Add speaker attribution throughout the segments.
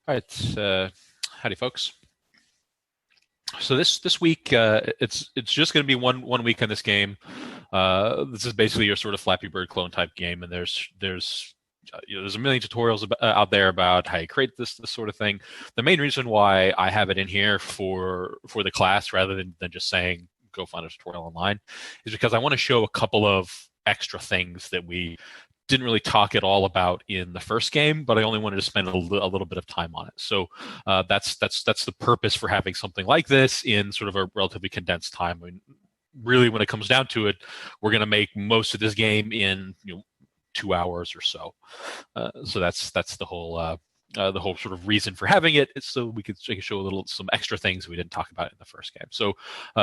Speaker 1: All right, howdy, folks. So this week, it's just going to be one week on this game. This is basically your sort of Flappy Bird clone type game, and there's a million tutorials out there about how you create this sort of thing. The main reason why I have it in here for the class rather than just saying go find a tutorial online is because I want to show a couple of extra things that we didn't really talk at all about in the first game, but I only wanted to spend a little bit of time on it. So that's the purpose for having something like this in sort of a relatively condensed time. I mean, really, when it comes down to it, we're going to make most of this game in 2 hours or so. So that's the whole sort of reason for having it is so we could show some extra things we didn't talk about in the first game. So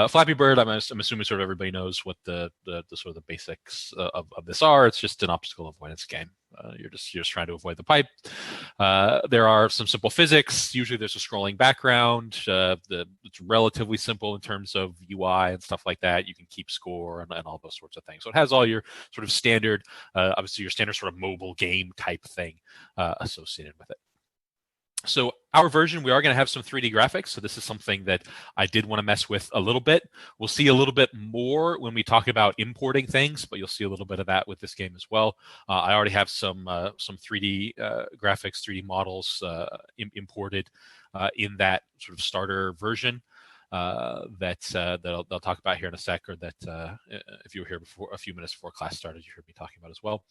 Speaker 1: Flappy Bird, I'm assuming sort of everybody knows what the sort of the basics of this are. It's just an obstacle avoidance game. You're just trying to avoid the pipe. There are some simple physics. Usually there's a scrolling background. It's relatively simple in terms of UI and stuff like that. You can keep score and all those sorts of things. So it has all your sort of standard, obviously your standard sort of mobile game type thing associated with it. So our version, we are going to have some 3D graphics. So this is something that I did want to mess with a little bit. We'll see a little bit more when we talk about importing things, but you'll see a little bit of that with this game as well. I already have some 3D graphics, 3D models imported in that sort of starter version. That I'll talk about here in a sec, or that if you were here before a few minutes before class started, you heard me talking about as well.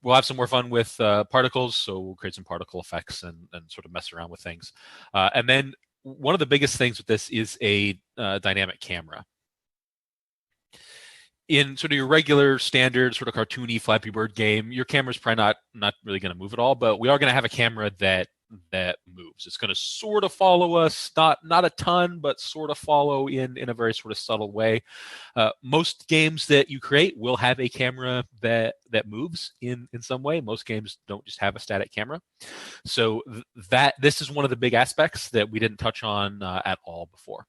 Speaker 1: We'll have some more fun with particles, so we'll create some particle effects and sort of mess around with things. And then one of the biggest things with this is a dynamic camera. In sort of your regular standard sort of cartoony Flappy Bird game, your camera's probably not really going to move at all, but we are going to have a camera that moves. It's going to sort of follow us, not a ton, but sort of follow in a very sort of subtle way. Most games that you create will have a camera that moves in some way. Most games don't just have a static camera. So this is one of the big aspects that we didn't touch on at all before.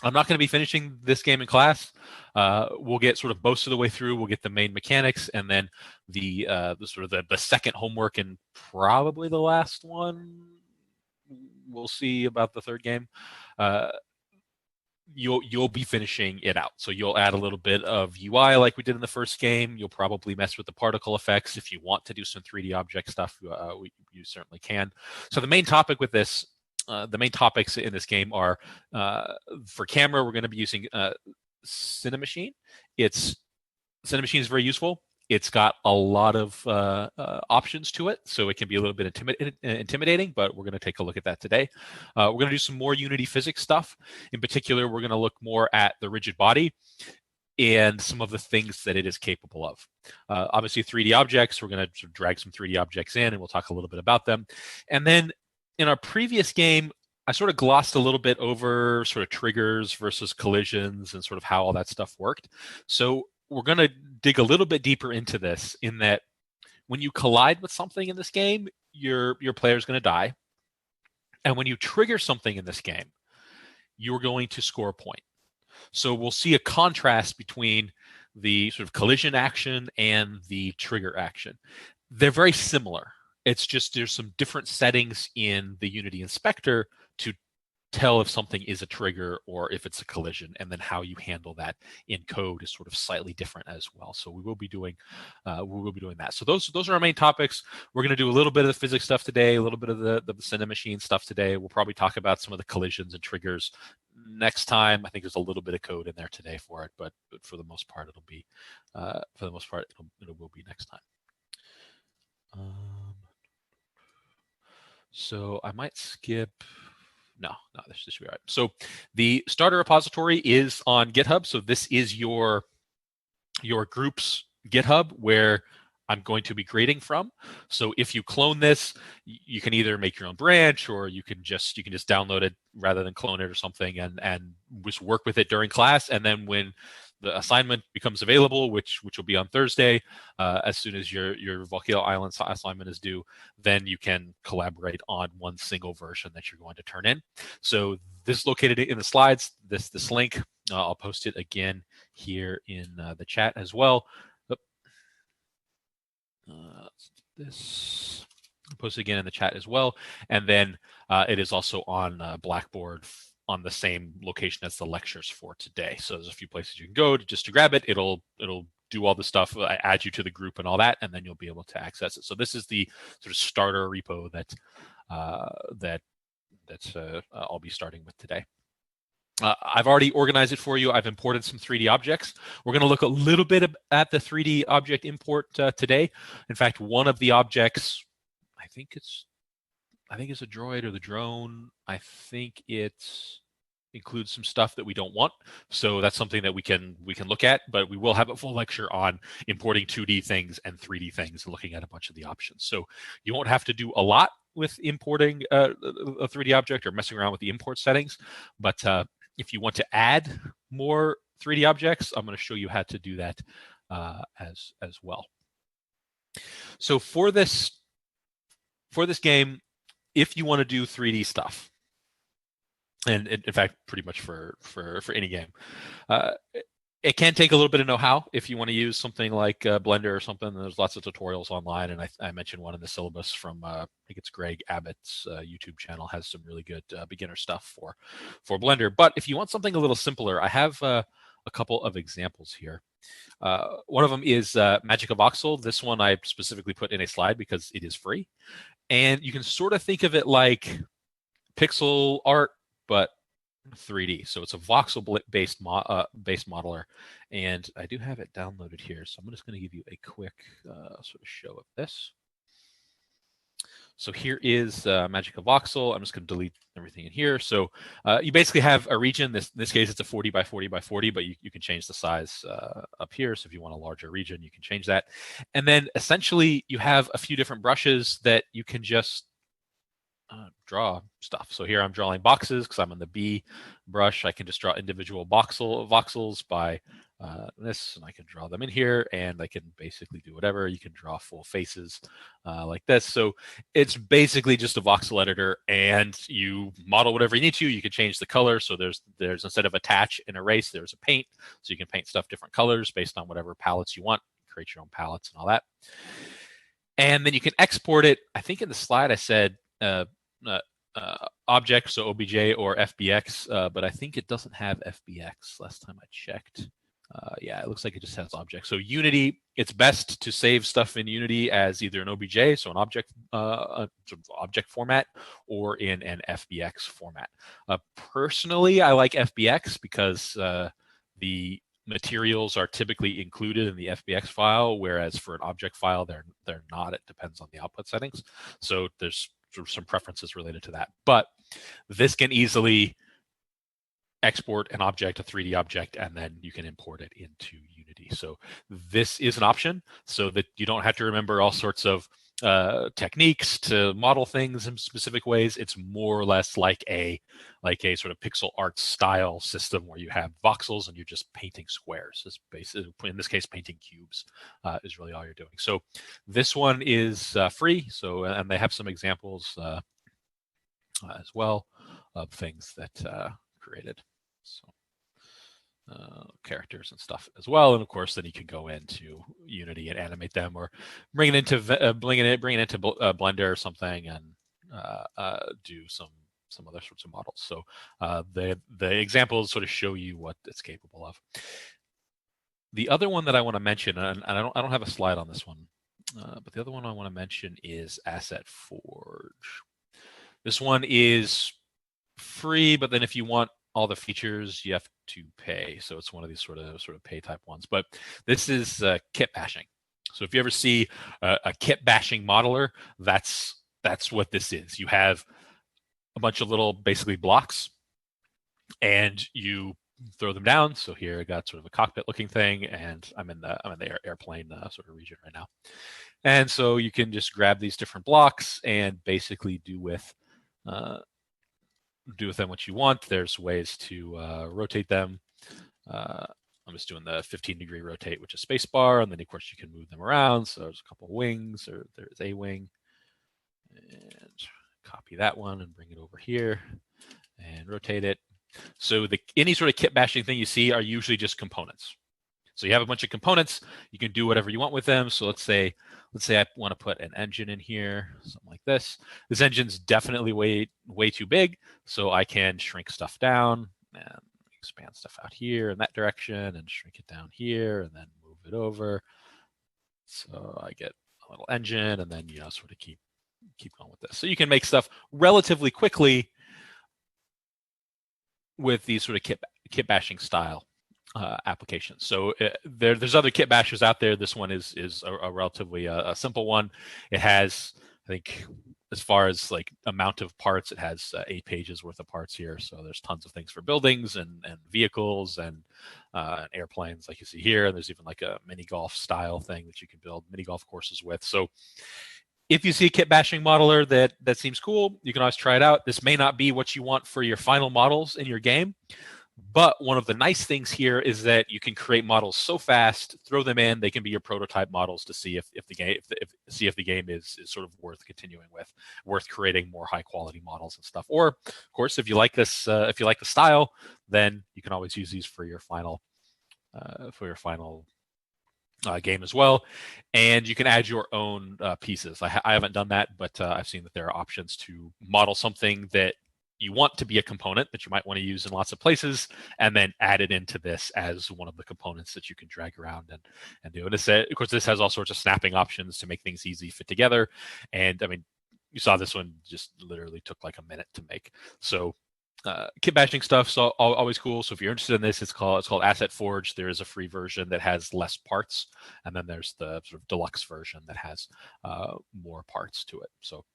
Speaker 1: I'm not going to be finishing this game in class. We'll get sort of most of the way through. We'll get the main mechanics, and then the sort of the second homework, and probably the last one. We'll see about the third game. You'll be finishing it out. So you'll add a little bit of UI like we did in the first game. You'll probably mess with the particle effects. If you want to do some 3D object stuff, you certainly can. So the main topic with this. The main topics in this game are for camera, we're going to be using Cinemachine. Cinemachine is very useful. It's got a lot of options to it, so it can be a little bit intimidating, but we're going to take a look at that today. We're going to do some more Unity physics stuff. In particular, we're going to look more at the rigid body and some of the things that it is capable of. Obviously, 3D objects, we're going to sort of drag some 3D objects in, and we'll talk a little bit about them. And then in our previous game, I sort of glossed a little bit over sort of triggers versus collisions and sort of how all that stuff worked. So we're going to dig a little bit deeper into this, in that when you collide with something in this game, your player is going to die. And when you trigger something in this game, you're going to score a point. So we'll see a contrast between the sort of collision action and the trigger action. They're very similar. It's just there's some different settings in the Unity inspector to tell if something is a trigger or if it's a collision, and then how you handle that in code is sort of slightly different as well. So we will be doing that. So those are our main topics. We're going to do a little bit of the physics stuff today, a little bit of the Cinemachine stuff today. We'll probably talk about some of the collisions and triggers next time. I think there's a little bit of code in there today for it, but for the most part, it will be next time. So I might skip. No, this should be all right. So the starter repository is on GitHub. So this is your group's GitHub where I'm going to be grading from. So if you clone this, you can either make your own branch, or you can just download it rather than clone it or something, and just work with it during class. And then when the assignment becomes available, which will be on Thursday, as soon as your Volcano Island assignment is due, then you can collaborate on one single version that you're going to turn in. So this is located in the slides. This link, I'll post it again here in the chat as well. This post it again in the chat as well. And then it is also on Blackboard on the same location as the lectures for today. So there's a few places you can go just to grab it. It'll do all the stuff, add you to the group and all that, and then you'll be able to access it. So this is the sort of starter repo that I'll be starting with today. I've already organized it for you. I've imported some 3D objects. We're going to look a little bit at the 3D object import today. In fact, one of the objects, I think it's a droid or the drone. I think it includes some stuff that we don't want. So that's something that we can look at, but we will have a full lecture on importing 2D things and 3D things, looking at a bunch of the options. So you won't have to do a lot with importing a 3D object or messing around with the import settings. But if you want to add more 3D objects, I'm going to show you how to do that as well. So for this game, if you want to do 3D stuff, and in fact, pretty much for any game, it can take a little bit of know-how if you want to use something like Blender or something. There's lots of tutorials online, and I mentioned one in the syllabus from I think it's Greg Abbott's YouTube channel, has some really good beginner stuff for Blender. But if you want something a little simpler, I have a couple of examples here. One of them is Magic of Voxel. This one I specifically put in a slide because it is free. And you can sort of think of it like pixel art, but 3D. So it's a voxel-based modeler. And I do have it downloaded here. So I'm just going to give you a quick sort of show of this. So here is Magic of Voxel. I'm just going to delete everything in here. So you basically have a region. In this case, it's a 40 by 40 by 40, but you can change the size up here. So if you want a larger region, you can change that. And then essentially you have a few different brushes that you can just draw stuff. So here I'm drawing boxes because I'm on the B brush. I can just draw individual voxels by this, and I can draw them in here, and I can basically do whatever. You can draw full faces like this. So it's basically just a voxel editor, and you model whatever you need to. You can change the color. So there's instead of attach and erase, there's a paint. So you can paint stuff different colors based on whatever palettes you want. Create your own palettes and all that. And then you can export it. I think in the slide I said object, so OBJ or FBX, but I think it doesn't have FBX last time I checked. Yeah, it looks like it just has object. So Unity, it's best to save stuff in Unity as either an OBJ, so an object sort of object format, or in an FBX format. Personally, I like FBX because the materials are typically included in the FBX file, whereas for an object file, they're not. It depends on the output settings. So there's sort of some preferences related to that. But this can easily export an object, a 3D object, and then you can import it into Unity. So this is an option so that you don't have to remember all sorts of techniques to model things in specific ways. It's more or less like a sort of pixel art style system where you have voxels and you're just painting squares. It's basically, in this case, painting cubes is really all you're doing. So this one is free. So, and they have some examples as well of things that created. So characters and stuff as well, and of course, then you can go into Unity and animate them, or bring it into Blender or something, and do some other sorts of models. So the examples sort of show you what it's capable of. The other one that I want to mention, and I don't have a slide on this one, but the other one I want to mention is Asset Forge. This one is free, but then if you want all the features, you have to pay. So it's one of these sort of pay type ones. But this is kit bashing. So if you ever see a kit bashing modeler, that's what this is. You have a bunch of little basically blocks, and you throw them down. So here I got sort of a cockpit looking thing, and I'm in the airplane sort of region right now. And so you can just grab these different blocks and basically do with them what you want. There's ways to rotate them. I'm just doing the 15-degree rotate, which is spacebar, and then of course you can move them around. So there's a couple of wings, or there's a wing, and copy that one and bring it over here and rotate it. So any sort of kit bashing thing you see are usually just components. So you have a bunch of components. You can do whatever you want with them. So let's say I want to put an engine in here, something like this. This engine's definitely way too big, so I can shrink stuff down and expand stuff out here in that direction and shrink it down here and then move it over. So I get a little engine, and then sort of keep going with this. So you can make stuff relatively quickly with these sort of kit bashing style applications. So there's other kit bashers out there. This one is a relatively a simple one. It has, I think, as far as like amount of parts, it has 8 pages worth of parts here. So there's tons of things for buildings and vehicles and airplanes, like you see here. And there's even like a mini golf style thing that you can build mini golf courses with. So if you see a kit bashing modeler that seems cool, you can always try it out. This may not be what you want for your final models in your game, but one of the nice things here is that you can create models so fast, throw them in. They can be your prototype models to see if the game is sort of worth continuing with, worth creating more high quality models and stuff. Or of course, if you like this, if you like the style, then you can always use these for your final game as well. And you can add your own pieces. I haven't done that, but I've seen that there are options to model something that you want to be a component that you might want to use in lots of places, and then add it into this as one of the components that you can drag around and do. And this, of course, this has all sorts of snapping options to make things easy to fit together. And I mean, you saw this one just literally took like a minute to make. So kit bashing stuff, so always cool. So if you're interested in this, it's called Asset Forge. There is a free version that has less parts, and then there's the sort of deluxe version that has more parts to it. So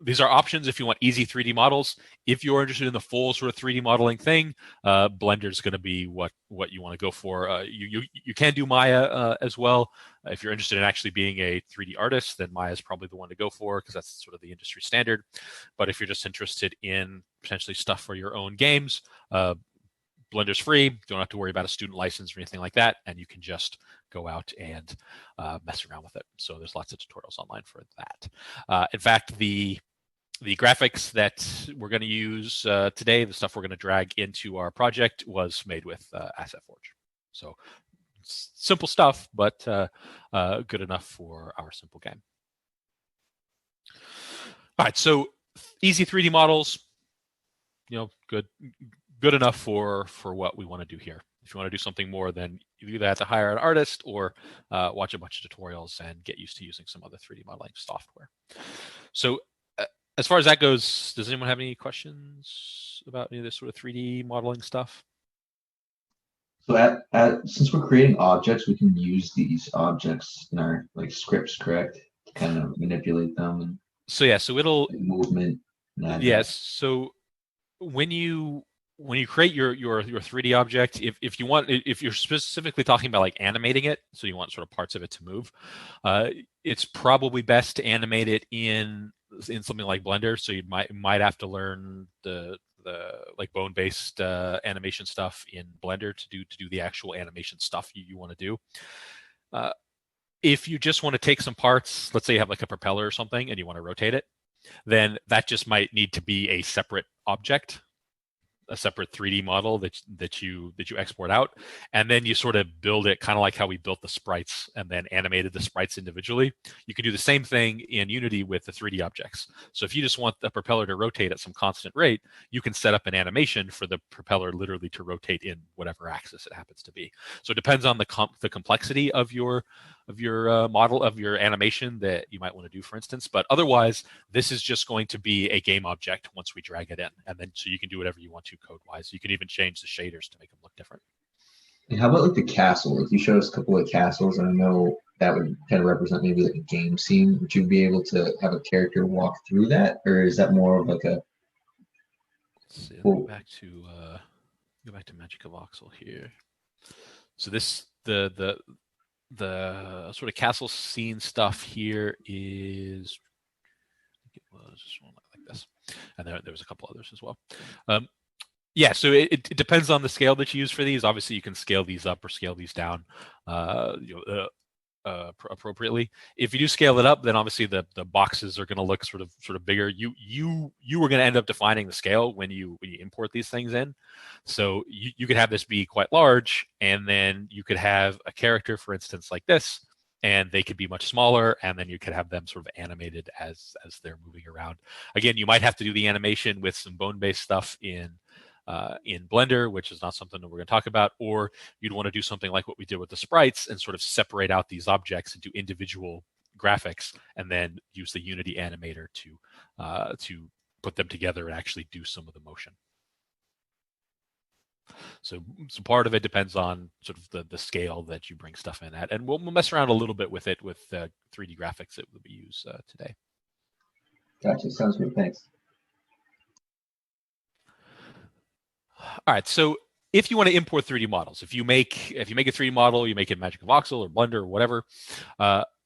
Speaker 1: these are options if you want easy 3D models. If you're interested in the full sort of 3D modeling thing, Blender is going to be what you want to go for. You can do Maya as well. If you're interested in actually being a 3D artist, then Maya is probably the one to go for, because that's sort of the industry standard. But if you're just interested in potentially stuff for your own games, Blender's free. You don't have to worry about a student license or anything like that, and you can just go out and mess around with it. So there's lots of tutorials online for that. In fact, the graphics that we're going to use today, the stuff we're going to drag into our project, was made with Asset Forge. So simple stuff, but good enough for our simple game. All right, so easy 3D models, good enough for what we want to do here. If you want to do something more, then you either have to hire an artist or watch a bunch of tutorials and get used to using some other 3D modeling software. So as far as that goes, does anyone have any questions about any of this sort of 3D modeling stuff?
Speaker 2: So since we're creating objects, we can use these objects in our scripts, correct? To kind of manipulate them. And
Speaker 1: so yeah, so it'll
Speaker 2: movement.
Speaker 1: Yes. So when you create your 3D object, if you're specifically talking about like animating it, so you want sort of parts of it to move, it's probably best to animate it in something like Blender. So you might have to learn the like bone-based animation stuff in Blender to do the actual animation stuff you want to do. If you just want to take some parts, let's say you have like a propeller or something and you want to rotate it, then that just might need to be a separate object, a separate 3D model that you export out, and then you sort of build it kind of like how we built the sprites and then animated the sprites individually. You can do the same thing in Unity with the 3D objects. So if you just want the propeller to rotate at some constant rate, you can set up an animation for the propeller literally to rotate in whatever axis it happens to be. So it depends on the complexity of your model, of your animation that you might want to do, for instance. But otherwise, this is just going to be a game object once we drag it in, and then so you can do whatever you want to code-wise. You can even change the shaders to make them look different.
Speaker 2: And how about like the castle? If you showed us a couple of castles, and I know that would kind of represent maybe like a game scene, would you be able to have a character walk through that, or is that more of like a?
Speaker 1: Let's see, go back to Magic of Voxel here. So this the sort of castle scene stuff here is, I think it was just one like this, and there was a couple others as well. Yeah, so it depends on the scale that you use for these. Obviously, you can scale these up or scale these down. appropriately. If you do scale it up, then obviously the boxes are going to look sort of bigger. You are going to end up defining the scale when you import these things in. So you could have this be quite large, and then you could have a character, for instance, like this, and they could be much smaller, and then you could have them sort of animated as they're moving around. Again, you might have to do the animation with some bone-based stuff in Blender, which is not something that we're going to talk about, or you'd want to do something like what we did with the sprites and sort of separate out these objects into individual graphics, and then use the Unity animator to put them together and actually do some of the motion. So part of it depends on sort of the scale that you bring stuff in at, and we'll mess around a little bit with it with 3D graphics that we use today.
Speaker 2: Gotcha. Sounds good. Thanks.
Speaker 1: All right, so if you want to import 3D models, if you make a 3D model, you make it in Magic of Voxel or Blender or whatever,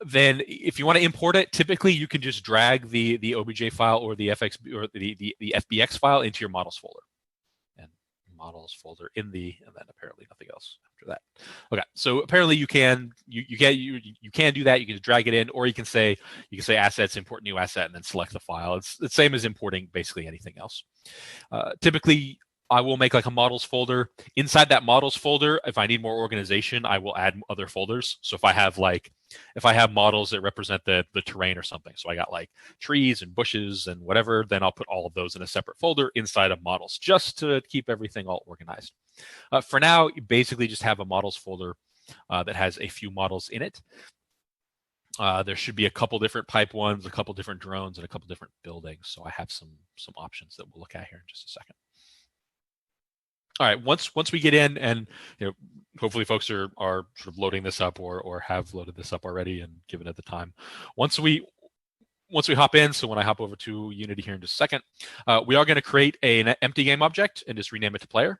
Speaker 1: then if you want to import it, typically you can just drag the OBJ file or the FX or the FBX file into your models folder, and models folder and then apparently nothing else after that. Okay, so apparently you can do that. You can drag it in, or you can say assets, import new asset, and then select the file. It's the same as importing basically anything else. Typically, I will make like a models folder. Inside that models folder, if I need more organization, I will add other folders. So if I have models that represent the terrain or something, so I got like trees and bushes and whatever, then I'll put all of those in a separate folder inside of models, just to keep everything all organized. For now, you basically just have a models folder that has a few models in it. There should be a couple different pipe ones, a couple different drones, and a couple different buildings. So I have some options that we'll look at here in just a second. All right, once we get in, and hopefully folks are sort of loading this up or have loaded this up already and given it the time. Once we hop in, so when I hop over to Unity here in just a second, we are going to create an empty game object and just rename it to player.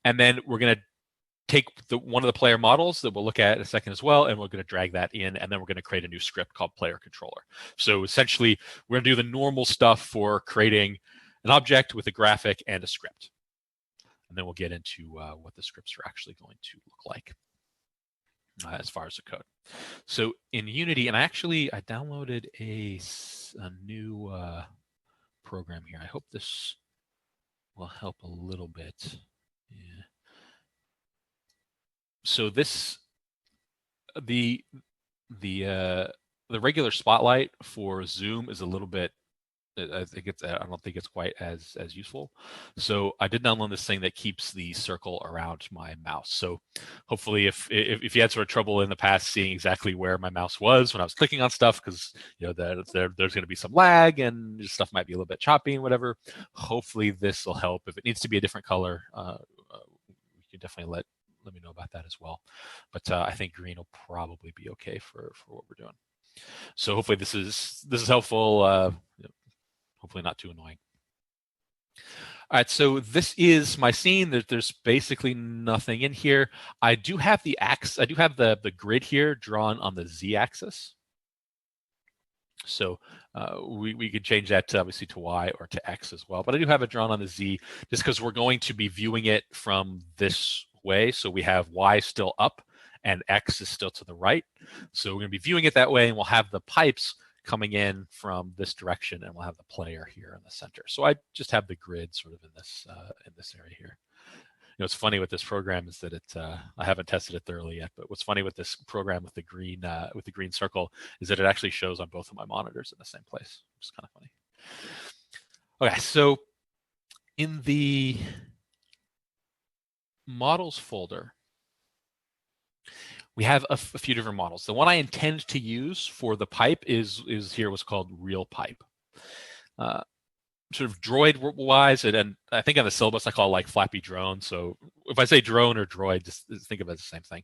Speaker 1: And then we're going to take one of the player models that we'll look at in a second as well, and we're going to drag that in, and then we're going to create a new script called player controller. So essentially, we're going to do the normal stuff for creating an object with a graphic and a script. And then we'll get into what the scripts are actually going to look like as far as the code. So in Unity, and I downloaded a new program here. I hope this will help a little bit. Yeah. So the regular spotlight for Zoom is a little bit. I don't think it's quite as useful. So I did download this thing that keeps the circle around my mouse. So hopefully, if you had sort of trouble in the past seeing exactly where my mouse was when I was clicking on stuff, because there's going to be some lag and stuff might be a little bit choppy and whatever. Hopefully, this will help. If it needs to be a different color, you can definitely let me know about that as well. But I think green will probably be okay for what we're doing. So hopefully this is helpful. Hopefully not too annoying. All right, so this is my scene. There's basically nothing in here. I do have the grid here drawn on the z-axis. So we could change that obviously to y or to x as well. But I do have it drawn on the z just because we're going to be viewing it from this way. So we have y still up and x is still to the right. So we're going to be viewing it that way, and we'll have the pipes coming in from this direction, and we'll have the player here in the center. So I just have the grid sort of in this area here. What's funny with this program is that I haven't tested it thoroughly yet, but what's funny with this program with the green circle is that it actually shows on both of my monitors in the same place, which is kind of funny. Okay, so in the models folder, we have a few different models. The one I intend to use for the pipe is here what's called real pipe. Sort of droid-wise, and I think on the syllabus I call it like Flappy drone. So if I say drone or droid, just think of it as the same thing.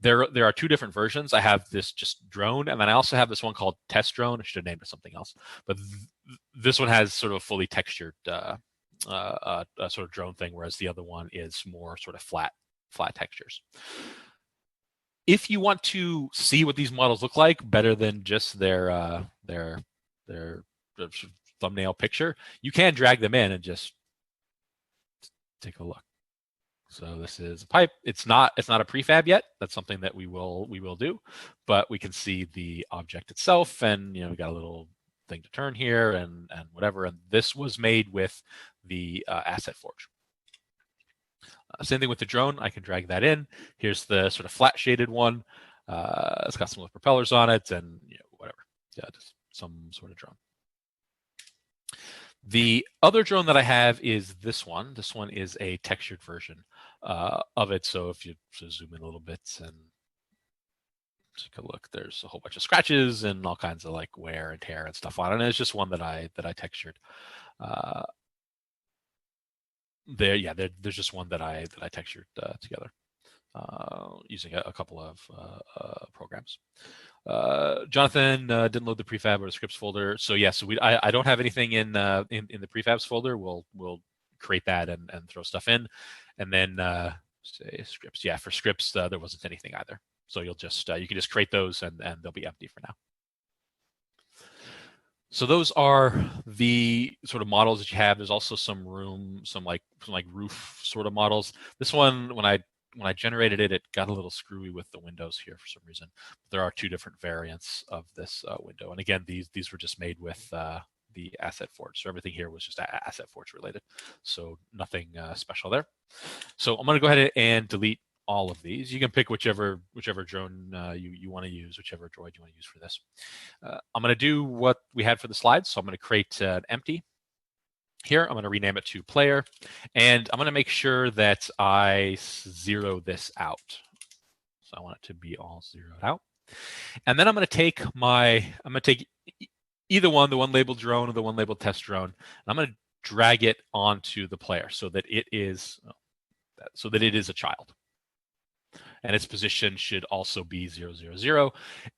Speaker 1: There are two different versions. I have this just drone, and then I also have this one called test drone. I should have named it something else. But this one has sort of a fully textured sort of drone thing, whereas the other one is more sort of flat textures. If you want to see what these models look like better than just their thumbnail picture, you can drag them in and just take a look. So this is a pipe. It's not a prefab yet. That's something that we will do, but we can see the object itself, and we got a little thing to turn here and whatever. And this was made with the Asset Forge. Same thing with the drone. I can drag that in. Here's the sort of flat shaded one. It's got some little propellers on it, and whatever. Yeah, just some sort of drone. The other drone that I have is this one. This one is a textured version of it. So if you zoom in a little bit and take a look, there's a whole bunch of scratches and all kinds of like wear and tear and stuff on it. And it's just one that I textured. There's just one that I textured together using a couple of programs. Jonathan didn't load the prefab or the scripts folder, so yeah. So I don't have anything in the prefabs folder. We'll create that and throw stuff in, and then say scripts. Yeah, for scripts there wasn't anything either. So you'll just you can just create those and they'll be empty for now. So those are the sort of models that you have. There's also some room, some like roof sort of models. This one, when I generated it, it got a little screwy with the windows here for some reason. There are two different variants of this window, and again, these were just made with the Asset Forge. So everything here was just Asset Forge related. So nothing special there. So I'm going to go ahead and delete all of these. You can pick whichever drone you want to use, whichever droid you want to use for this. I'm going to do what we had for the slides. So I'm going to create an empty here. I'm going to rename it to player, and I'm going to make sure that I zero this out. So I want it to be all zeroed out. And then I'm going to take either one, the one labeled drone or the one labeled test drone, and I'm going to drag it onto the player so that it is a child. And its position should also be 0, 0, 0.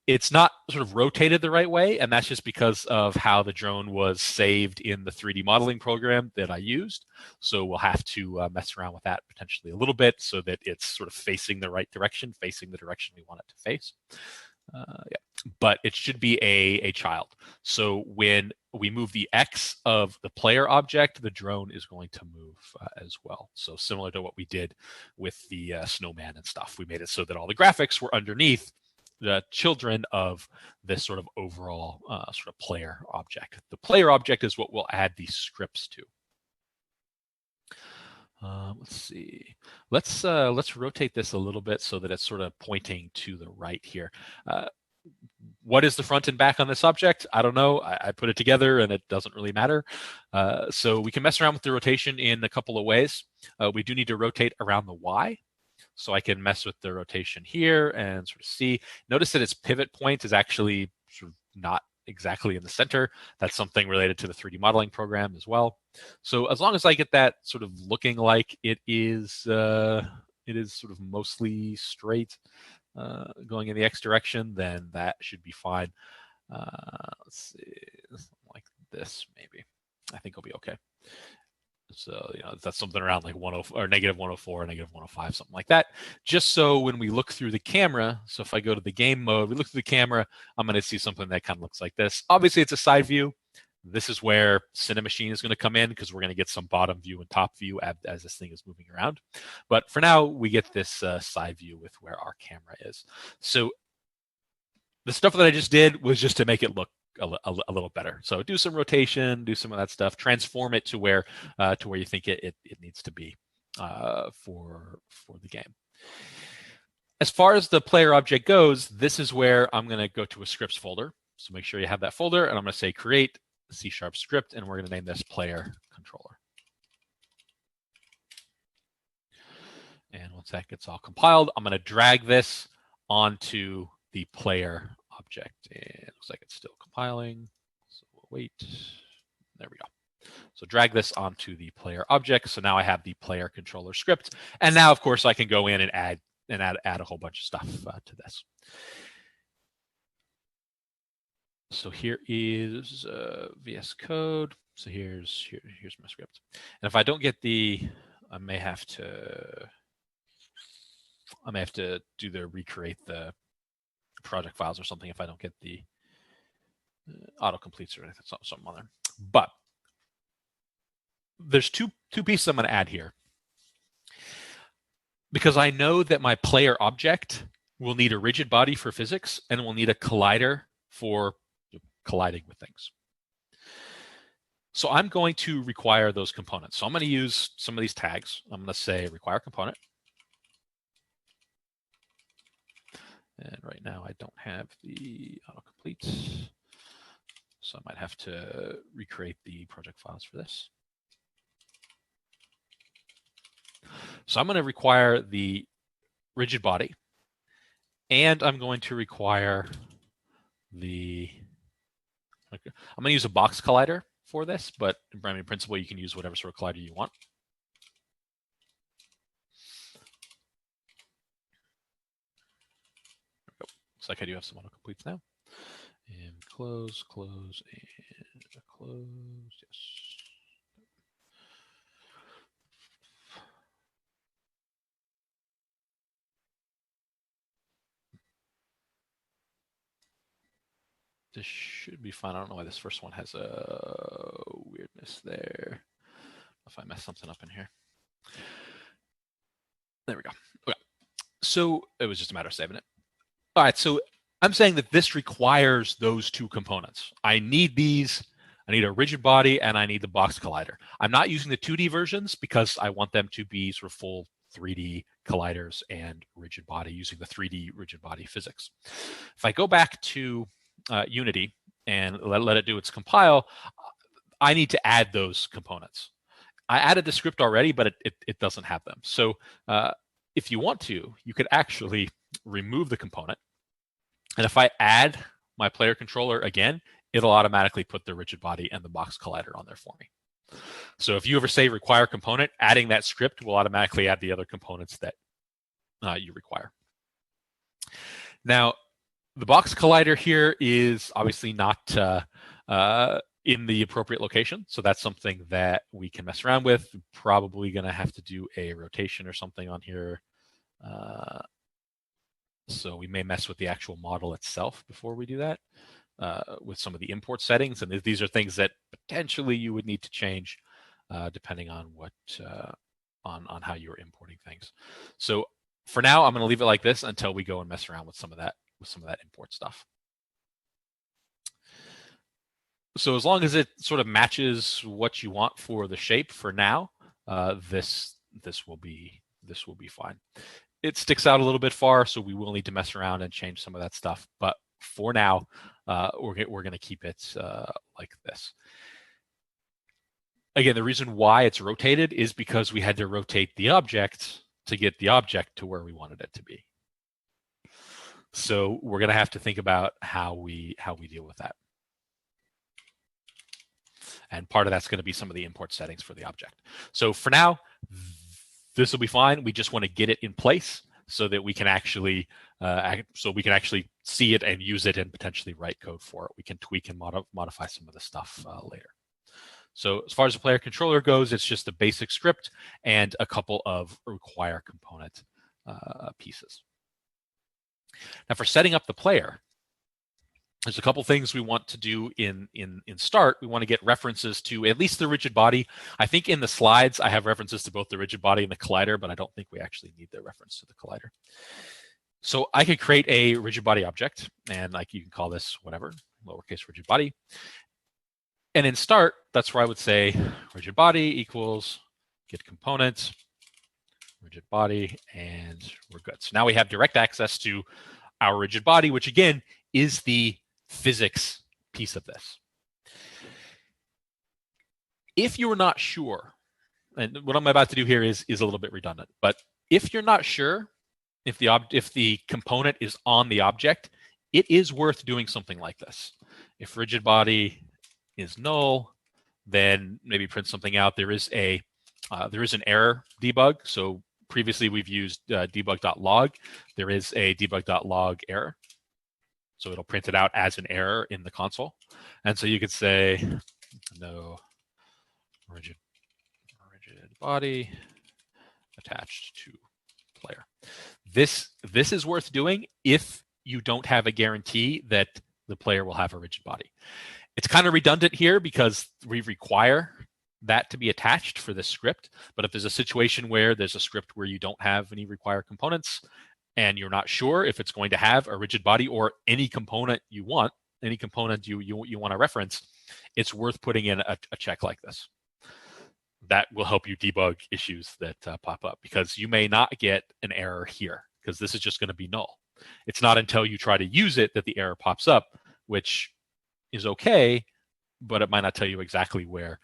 Speaker 1: It's not sort of rotated the right way, and that's just because of how the drone was saved in the 3D modeling program that I used. So we'll have to mess around with that potentially a little bit so that it's sort of facing the right direction, facing the direction we want it to face. But it should be a child. So when we move the X of the player object, the drone is going to move as well. So similar to what we did with the snowman and stuff, we made it so that all the graphics were underneath the children of this sort of overall sort of player object. The player object is what we'll add these scripts to. Let's see. Let's rotate this a little bit so that it's sort of pointing to the right here. What is the front and back on this object? I don't know. I put it together and it doesn't really matter. So we can mess around with the rotation in a couple of ways. We do need to rotate around the Y. So I can mess with the rotation here and sort of see. Notice that its pivot point is actually sort of not exactly in the center. That's something related to the 3D modeling program as well. So as long as I get that sort of looking like it is sort of mostly straight, going in the X direction, then that should be fine. Let's see, something like this maybe. I think it'll be okay. So that's something around like 10 or negative 104 or negative 105, something like that. Just so when we look through the camera, so if I go to the game mode, we look through the camera, I'm going to see something that kind of looks like this. Obviously, it's a side view. This is where Cinemachine is going to come in because we're going to get some bottom view and top view as this thing is moving around. But for now, we get this side view with where our camera is. So the stuff that I just did was just to make it look a little better. So do some rotation, do some of that stuff, transform it to where you think it needs to be for the game. As far as the player object goes, this is where I'm going to go to a scripts folder. So make sure you have that folder, and I'm going to say create C# script, and we're going to name this player controller. And once that gets all compiled, I'm going to drag this onto the player object. And it looks like it's still compiling. So we'll wait. There we go. So drag this onto the player object. So now I have the player controller script. And now, of course, I can go in and add a whole bunch of stuff to this. So here is VS Code. So here's my script. And if I don't get I may have to recreate the project files or something if I don't get the autocompletes or anything, something on there. But there's two pieces I'm going to add here. because I know that my player object will need a rigid body for physics and will need a collider for colliding with things. So I'm going to require those components. So I'm going to use some of these tags. I'm going to say require component. And right now I don't have the autocomplete. So I might have to recreate the project files for this. So I'm going to require the rigid body, and I'm going to require the, I'm going to use a box collider for this, but in principle, you can use whatever sort of collider you want. Looks like I do have some autocompletes now. And close, close, and close, yes. This should be fine. I don't know why this first one has a weirdness there. If I mess something up in here. There we go. Okay. So it was just a matter of saving it. All right, so I'm saying that this requires those two components. I need these. I need a rigid body and I need the box collider. I'm not using the 2D versions because I want them to be sort of full 3D colliders and rigid body using the 3D rigid body physics. If I go back to Unity and let it do its compile, I need to add those components. I added the script already, but it doesn't have them. So if you want to, you could actually remove the component. And if I add my player controller again, it'll automatically put the rigid body and the box collider on there for me. So if you ever say require component, adding that script will automatically add the other components that you require. Now, the box collider here is obviously not in the appropriate location. So that's something that we can mess around with. Probably going to have to do a rotation or something on here. So we may mess with the actual model itself before we do that with some of the import settings. And these are things that potentially you would need to change depending on what on how you're importing things. So for now, I'm going to leave it like this until we go and mess around with some of that import stuff. So as long as it sort of matches what you want for the shape for now, this will be fine. It sticks out a little bit far, so we will need to mess around and change some of that stuff. But for now, we're going to keep it like this. Again, the reason why it's rotated is because we had to rotate the object to get the object to where we wanted it to be. So we're going to have to think about how we deal with that. And part of that's going to be some of the import settings for the object. So for now, this will be fine. We just want to get it in place so that we can actually see it and use it and potentially write code for it. We can tweak and modify some of the stuff later. So as far as the player controller goes, it's just a basic script and a couple of require component pieces. Now for setting up the player, there's a couple things we want to do in Start. We want to get references to at least the rigid body. I think in the slides, I have references to both the rigid body and the collider, but I don't think we actually need the reference to the collider. So I could create a rigid body object, and like you can call this whatever, lowercase rigid body. And in Start, that's where I would say rigid body equals get component, rigid body, and we're good. So now we have direct access to our rigid body, which again is the physics piece of this. If you're not sure, and what I'm about to do here is a little bit redundant, but if you're not sure if the component is on the object, it is worth doing something like this. If rigid body is null, then maybe print something out. There is an error debug. So previously we've used debug.log. There is a debug.log error. So it'll print it out as an error in the console. And so you could say no rigid body attached to player. This is worth doing if you don't have a guarantee that the player will have a rigid body. It's kind of redundant here because we require that to be attached for this script. But if there's a situation where there's a script where you don't have any require components and you're not sure if it's going to have a rigid body or any component you want, any component you want to reference, it's worth putting in a check like this. That will help you debug issues that pop up, because you may not get an error here because this is just going to be null. It's not until you try to use it that the error pops up, which is okay, but it might not tell you exactly where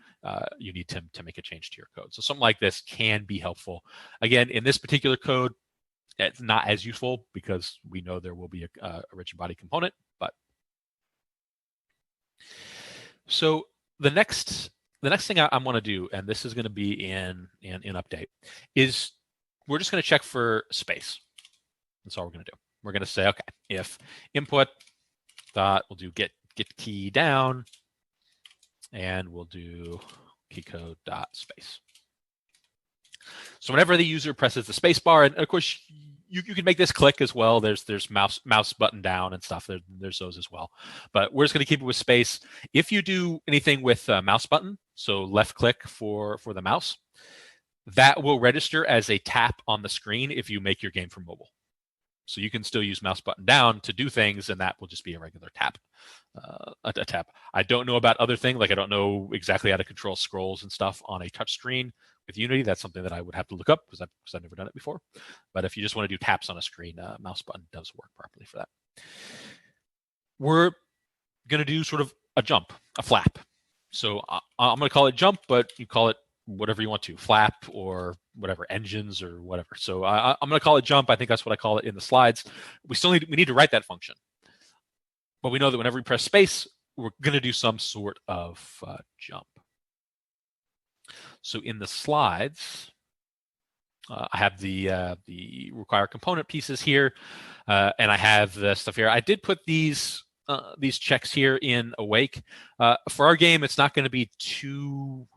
Speaker 1: you need to make a change to your code. So something like this can be helpful. Again, in this particular code, it's not as useful because we know there will be a rigid body component. But so the next thing I want to do, and this is going to be in update, is we're just going to check for space. That's all we're going to do. We're going to say, okay, if input dot, we'll do get key down, and we'll do keycode dot space. So whenever the user presses the space bar, and of course you can make this click as well. There's mouse button down and stuff. There's those as well. But we're just going to keep it with space. If you do anything with mouse button, so left click for the mouse, that will register as a tap on the screen if you make your game for mobile. So you can still use mouse button down to do things, and that will just be a regular tap. A tap. I don't know about other things, like I don't know exactly how to control scrolls and stuff on a touch screen with Unity. That's something that I would have to look up because I've never done it before. But if you just want to do taps on a screen, mouse button does work properly for that. We're going to do sort of a jump, a flap. So I'm going to call it jump, but you call it whatever you want to, flap or whatever, engines or whatever. So I'm going to call it jump. I think that's what I call it in the slides. We need to write that function. But we know that whenever we press space, we're going to do some sort of jump. So in the slides, I have the require component pieces here, and I have the stuff here. I did put these checks here in awake. For our game, it's not going to be too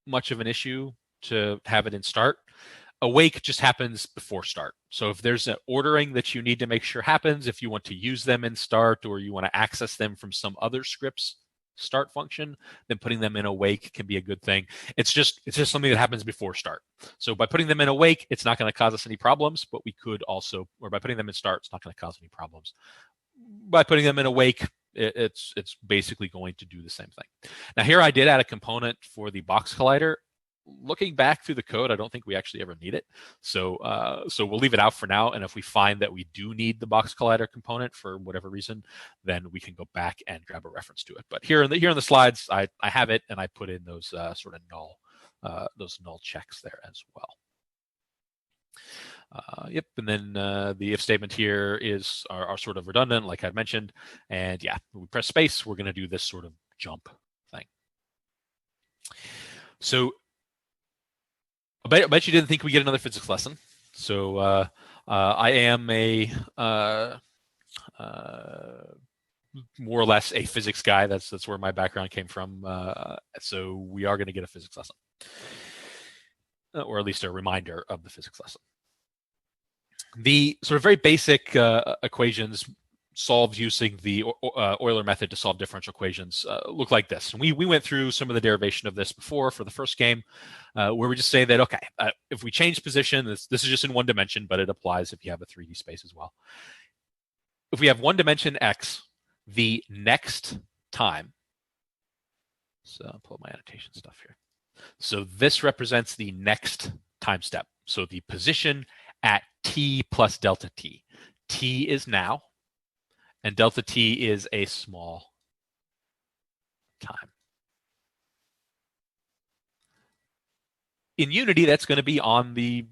Speaker 1: much of an issue to have it in start. Awake just happens before start. So if there's an ordering that you need to make sure happens, if you want to use them in start or you want to access them from some other script's start function, then putting them in awake can be a good thing. It's just something that happens before start. So by putting them in awake, it's not going to cause us any problems, but we could also, or by putting them in start, it's not going to cause any problems. By putting them in awake, it's basically going to do the same thing. Now here I did add a component for the box collider. Looking back through the code, I don't think we actually ever need it. So we'll leave it out for now. And if we find that we do need the box collider component for whatever reason, then we can go back and grab a reference to it. But here in the slides, I have it, and I put in those sort of null checks there as well. Yep, and then the if statement here is are sort of redundant, like I mentioned. And yeah, when we press space, we're going to do this sort of jump thing. So I bet you didn't think we get another physics lesson. So I am more or less a physics guy. That's where my background came from. So we are going to get a physics lesson, or at least a reminder of the physics lesson. The sort of very basic equations solved using the Euler method to solve differential equations look like this. And we went through some of the derivation of this before for the first game, where we just say that, okay, if we change position, this is just in one dimension, but it applies if you have a 3D space as well. If we have one dimension x, the next time, so I'll pull my annotation stuff here. So this represents the next time step. So the position at t plus delta t. T is now, and delta t is a small time. In Unity, that's going to be on the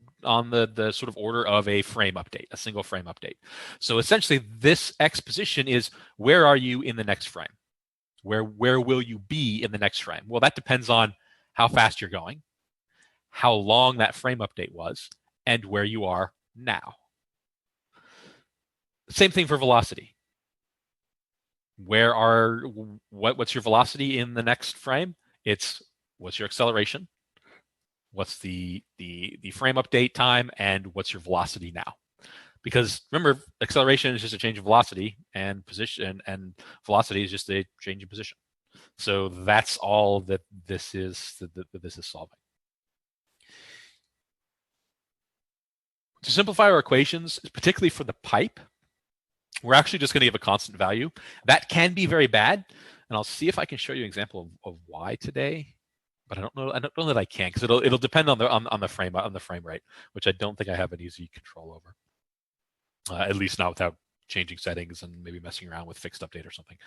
Speaker 1: sort of order of a frame update, a single frame update. So essentially, this x position is where are you in the next frame? Where will you be in the next frame? Well, that depends on how fast you're going, how long that frame update was, and where you are now. Same thing for velocity. What's your velocity in the next frame? It's what's your acceleration, what's the frame update time, and what's your velocity now. Because remember, acceleration is just a change in velocity, and position and velocity is just a change in position. So that's all that this is solving. To simplify our equations, particularly for the pipe, we're actually just going to give a constant value. That can be very bad, and I'll see if I can show you an example of why today. But I don't know that I can, because it'll depend on the frame rate, which I don't think I have an easy control over. At least not without changing settings and maybe messing around with fixed update or something.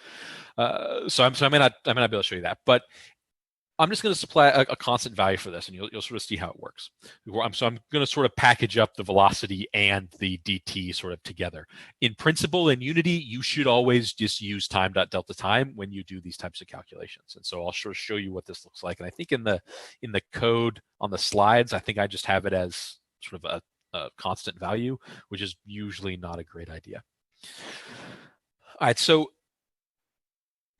Speaker 1: So I may not be able to show you that, but I'm just going to supply a constant value for this, and you'll sort of see how it works. So I'm going to sort of package up the velocity and the dt sort of together. In principle, in Unity, you should always just use time.delta time when you do these types of calculations. And so I'll sort of show you what this looks like. And I think in the code on the slides, I think I just have it as sort of a constant value, which is usually not a great idea. All right, so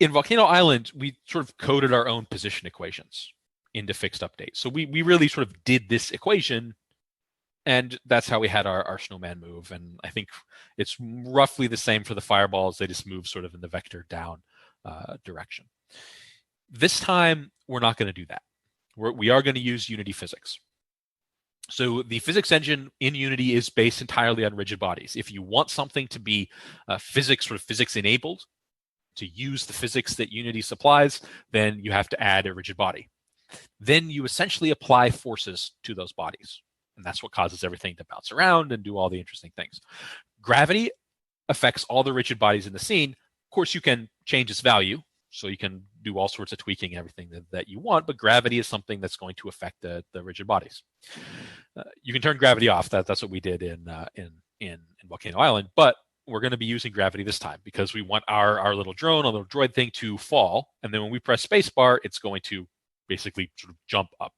Speaker 1: in Volcano Island, we sort of coded our own position equations into fixed update. So we really sort of did this equation, and that's how we had our snowman move. And I think it's roughly the same for the fireballs. They just move sort of in the vector down direction. This time, we're not going to do that. We are going to use Unity physics. So the physics engine in Unity is based entirely on rigid bodies. If you want something to be physics enabled, to use the physics that Unity supplies, then you have to add a rigid body. Then you essentially apply forces to those bodies. And that's what causes everything to bounce around and do all the interesting things. Gravity affects all the rigid bodies in the scene. Of course, you can change its value, so you can do all sorts of tweaking and everything that you want, but gravity is something that's going to affect the rigid bodies. You can turn gravity off. That's what we did in Volcano Island, but we're going to be using gravity this time because we want our little drone, our little droid thing to fall. And then when we press spacebar, it's going to basically sort of jump up.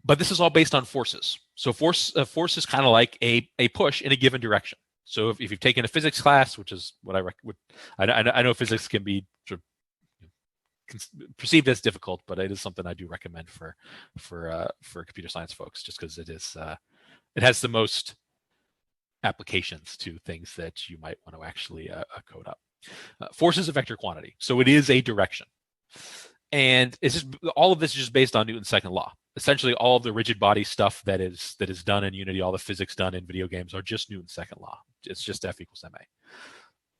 Speaker 1: But this is all based on forces. So force is kind of like a push in a given direction. So if you've taken a physics class, which is what I know physics can be sort of perceived as difficult, but it is something I do recommend for computer science folks, just because it has the most applications to things that you might want to actually code up. Force is a vector quantity, so it is a direction. And it's just, all of this is just based on Newton's second law. Essentially, all of the rigid body stuff that is done in Unity, all the physics done in video games are just Newton's second law. It's just F equals ma.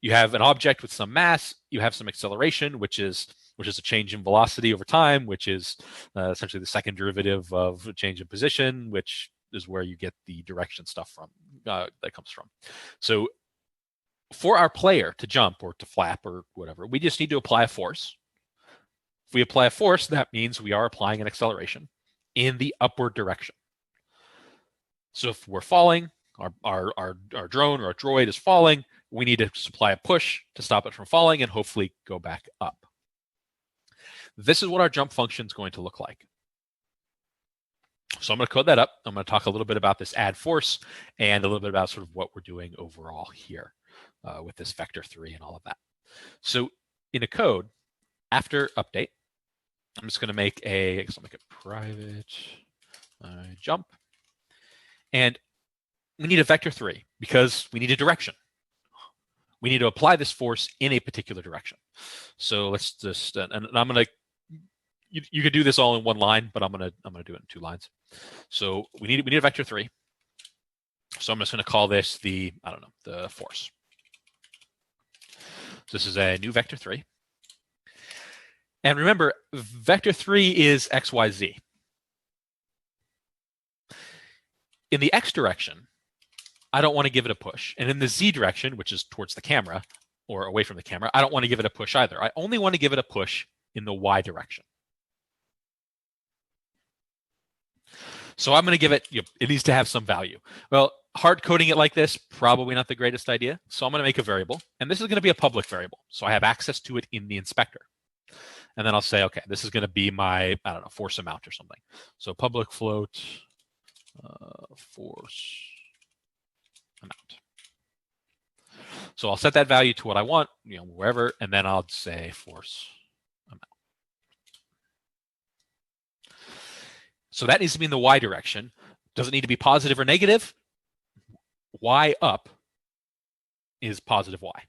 Speaker 1: You have an object with some mass, you have some acceleration, which is a change in velocity over time, which is essentially the second derivative of a change in position, which is where you get the direction stuff from that comes from. So for our player to jump or to flap or whatever, we just need to apply a force. If we apply a force, that means we are applying an acceleration in the upward direction. So if we're falling, our drone or our droid is falling, we need to supply a push to stop it from falling and hopefully go back up. This is what our jump function is going to look like. So I'm going to code that up. I'm going to talk a little bit about this add force and a little bit about sort of what we're doing overall here with this vector 3 and all of that. So in a code, after update, I'm just going to make a private jump. And we need a vector 3 because we need a direction. We need to apply this force in a particular direction. So let's just, and I'm going to, you could do this all in one line, but I'm gonna do it in 2 lines. So we need a vector 3. So I'm just going to call this the force. So this is a new vector 3. And remember, vector 3 is x, y, z. In the x direction, I don't want to give it a push. And in the z direction, which is towards the camera or away from the camera, I don't want to give it a push either. I only want to give it a push in the y direction. So I'm going to give it, it needs to have some value. Well, hard coding it like this, probably not the greatest idea. So I'm going to make a variable, and this is going to be a public variable. So I have access to it in the inspector. And then I'll say, okay, this is going to be my, force amount or something. So public float force amount. So I'll set that value to what I want, wherever, and then I'll say force amount. So that needs to be in the y direction. Does it need to be positive or negative? Y up is positive y.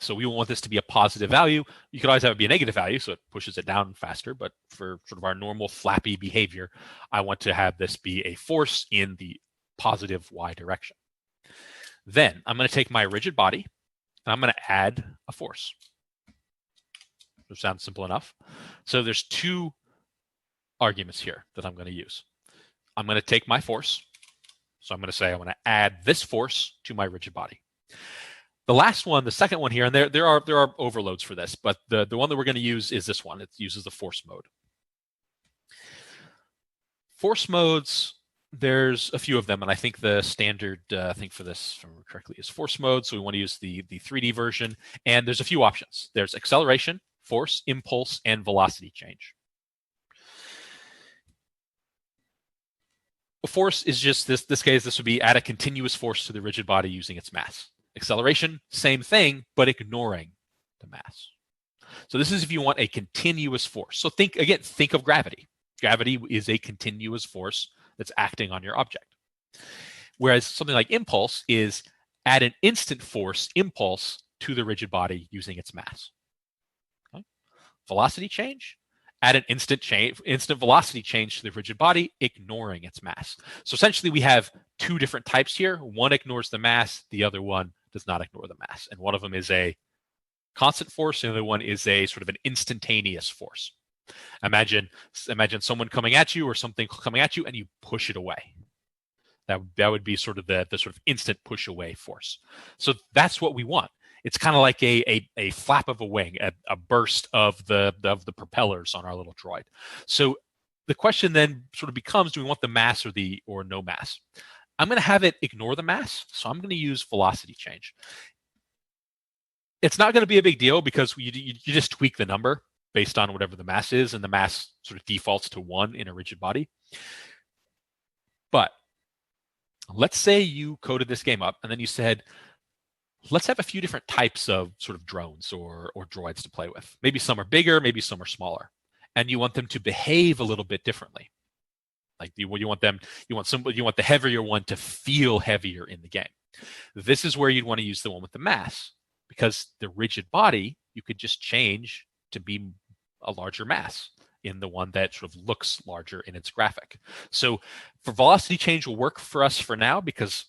Speaker 1: So we want this to be a positive value. You could always have it be a negative value, so it pushes it down faster. But for sort of our normal Flappy behavior, I want to have this be a force in the positive y direction. Then I'm going to take my rigid body, and I'm going to add a force. Which sounds simple enough. So there's two arguments here that I'm going to use. I'm going to take my force. So I'm going to say I want to add this force to my rigid body. The last one, the second one here, and there are overloads for this, but the one that we're going to use is this one. It uses the force mode. Force modes, there's a few of them, and I think the standard thing for this, if I remember correctly, is force mode. So we want to use the 3D version, and there's a few options. There's acceleration, force, impulse, and velocity change. A force is just this case, this would be add a continuous force to the rigid body using its mass. Acceleration, same thing, but ignoring the mass. So this is if you want a continuous force. So think of gravity. Gravity is a continuous force that's acting on your object. Whereas something like impulse is add an instant force impulse to the rigid body using its mass. Okay. Velocity change, add an instant velocity change to the rigid body, ignoring its mass. So essentially we have two different types here. One ignores the mass, the other one does not ignore the mass. And one of them is a constant force, and the other one is a sort of an instantaneous force. Imagine someone coming at you or something coming at you and you push it away. That would be sort of the sort of instant push away force. So that's what we want. It's kind of like a flap of a wing, a burst of the propellers on our little droid. So the question then sort of becomes, do we want the mass or no mass? I'm going to have it ignore the mass, so I'm going to use velocity change. It's not going to be a big deal because you just tweak the number based on whatever the mass is, and the mass sort of defaults to 1 in a rigid body. But let's say you coded this game up, and then you said, let's have a few different types of sort of drones or droids to play with. Maybe some are bigger, maybe some are smaller, and you want them to behave a little bit differently. Like you want the heavier one to feel heavier in the game. This is where you'd want to use the one with the mass, because the rigid body you could just change to be a larger mass in the one that sort of looks larger in its graphic. So for velocity change will work for us for now because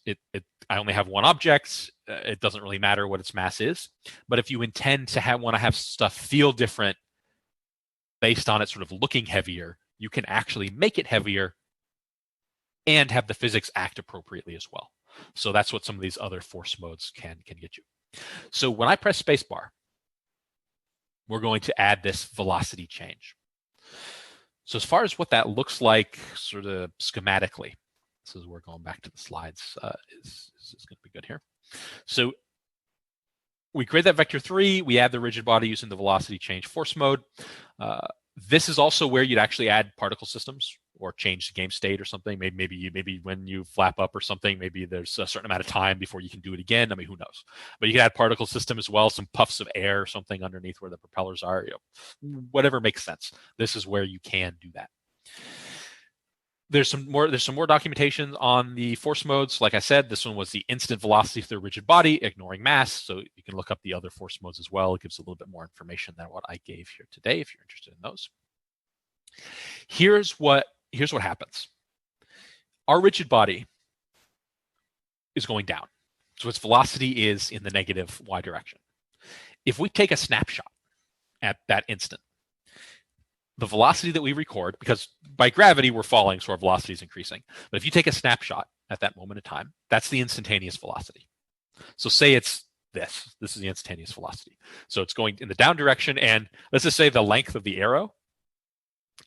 Speaker 1: I only have one object. It doesn't really matter what its mass is. But if you intend to want to have stuff feel different based on it sort of looking heavier, you can actually make it heavier and have the physics act appropriately as well. So that's what some of these other force modes can get you. So when I press spacebar, we're going to add this velocity change. So as far as what that looks like sort of schematically, this is where going back to the slides is going to be good here. So we create that vector 3, we add the rigid body using the velocity change force mode. This is also where you'd actually add particle systems or change the game state or something. Maybe when you flap up or something, maybe there's a certain amount of time before you can do it again. I mean, who knows? But you can add particle system as well, some puffs of air or something underneath where the propellers are. Whatever makes sense. This is where you can do that. There's some more documentation on the force modes. Like I said, this one was the instant velocity through the rigid body, ignoring mass. So you can look up the other force modes as well. It gives a little bit more information than what I gave here today, if you're interested in those. Here's what happens. Our rigid body is going down. So its velocity is in the negative y direction. If we take a snapshot at that instant, the velocity that we record, because by gravity we're falling, so our velocity is increasing. But if you take a snapshot at that moment in time, that's the instantaneous velocity. So say it's this is the instantaneous velocity. So it's going in the down direction, and let's just say the length of the arrow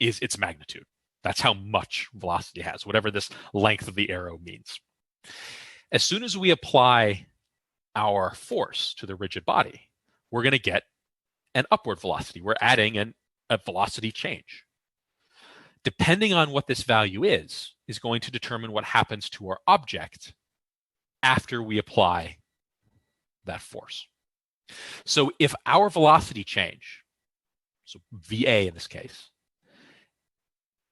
Speaker 1: is its magnitude. That's how much velocity it has, whatever this length of the arrow means. As soon as we apply our force to the rigid body, we're going to get an upward velocity. We're adding a velocity change. Depending on what this value is going to determine what happens to our object after we apply that force. So if our velocity change, so VA in this case,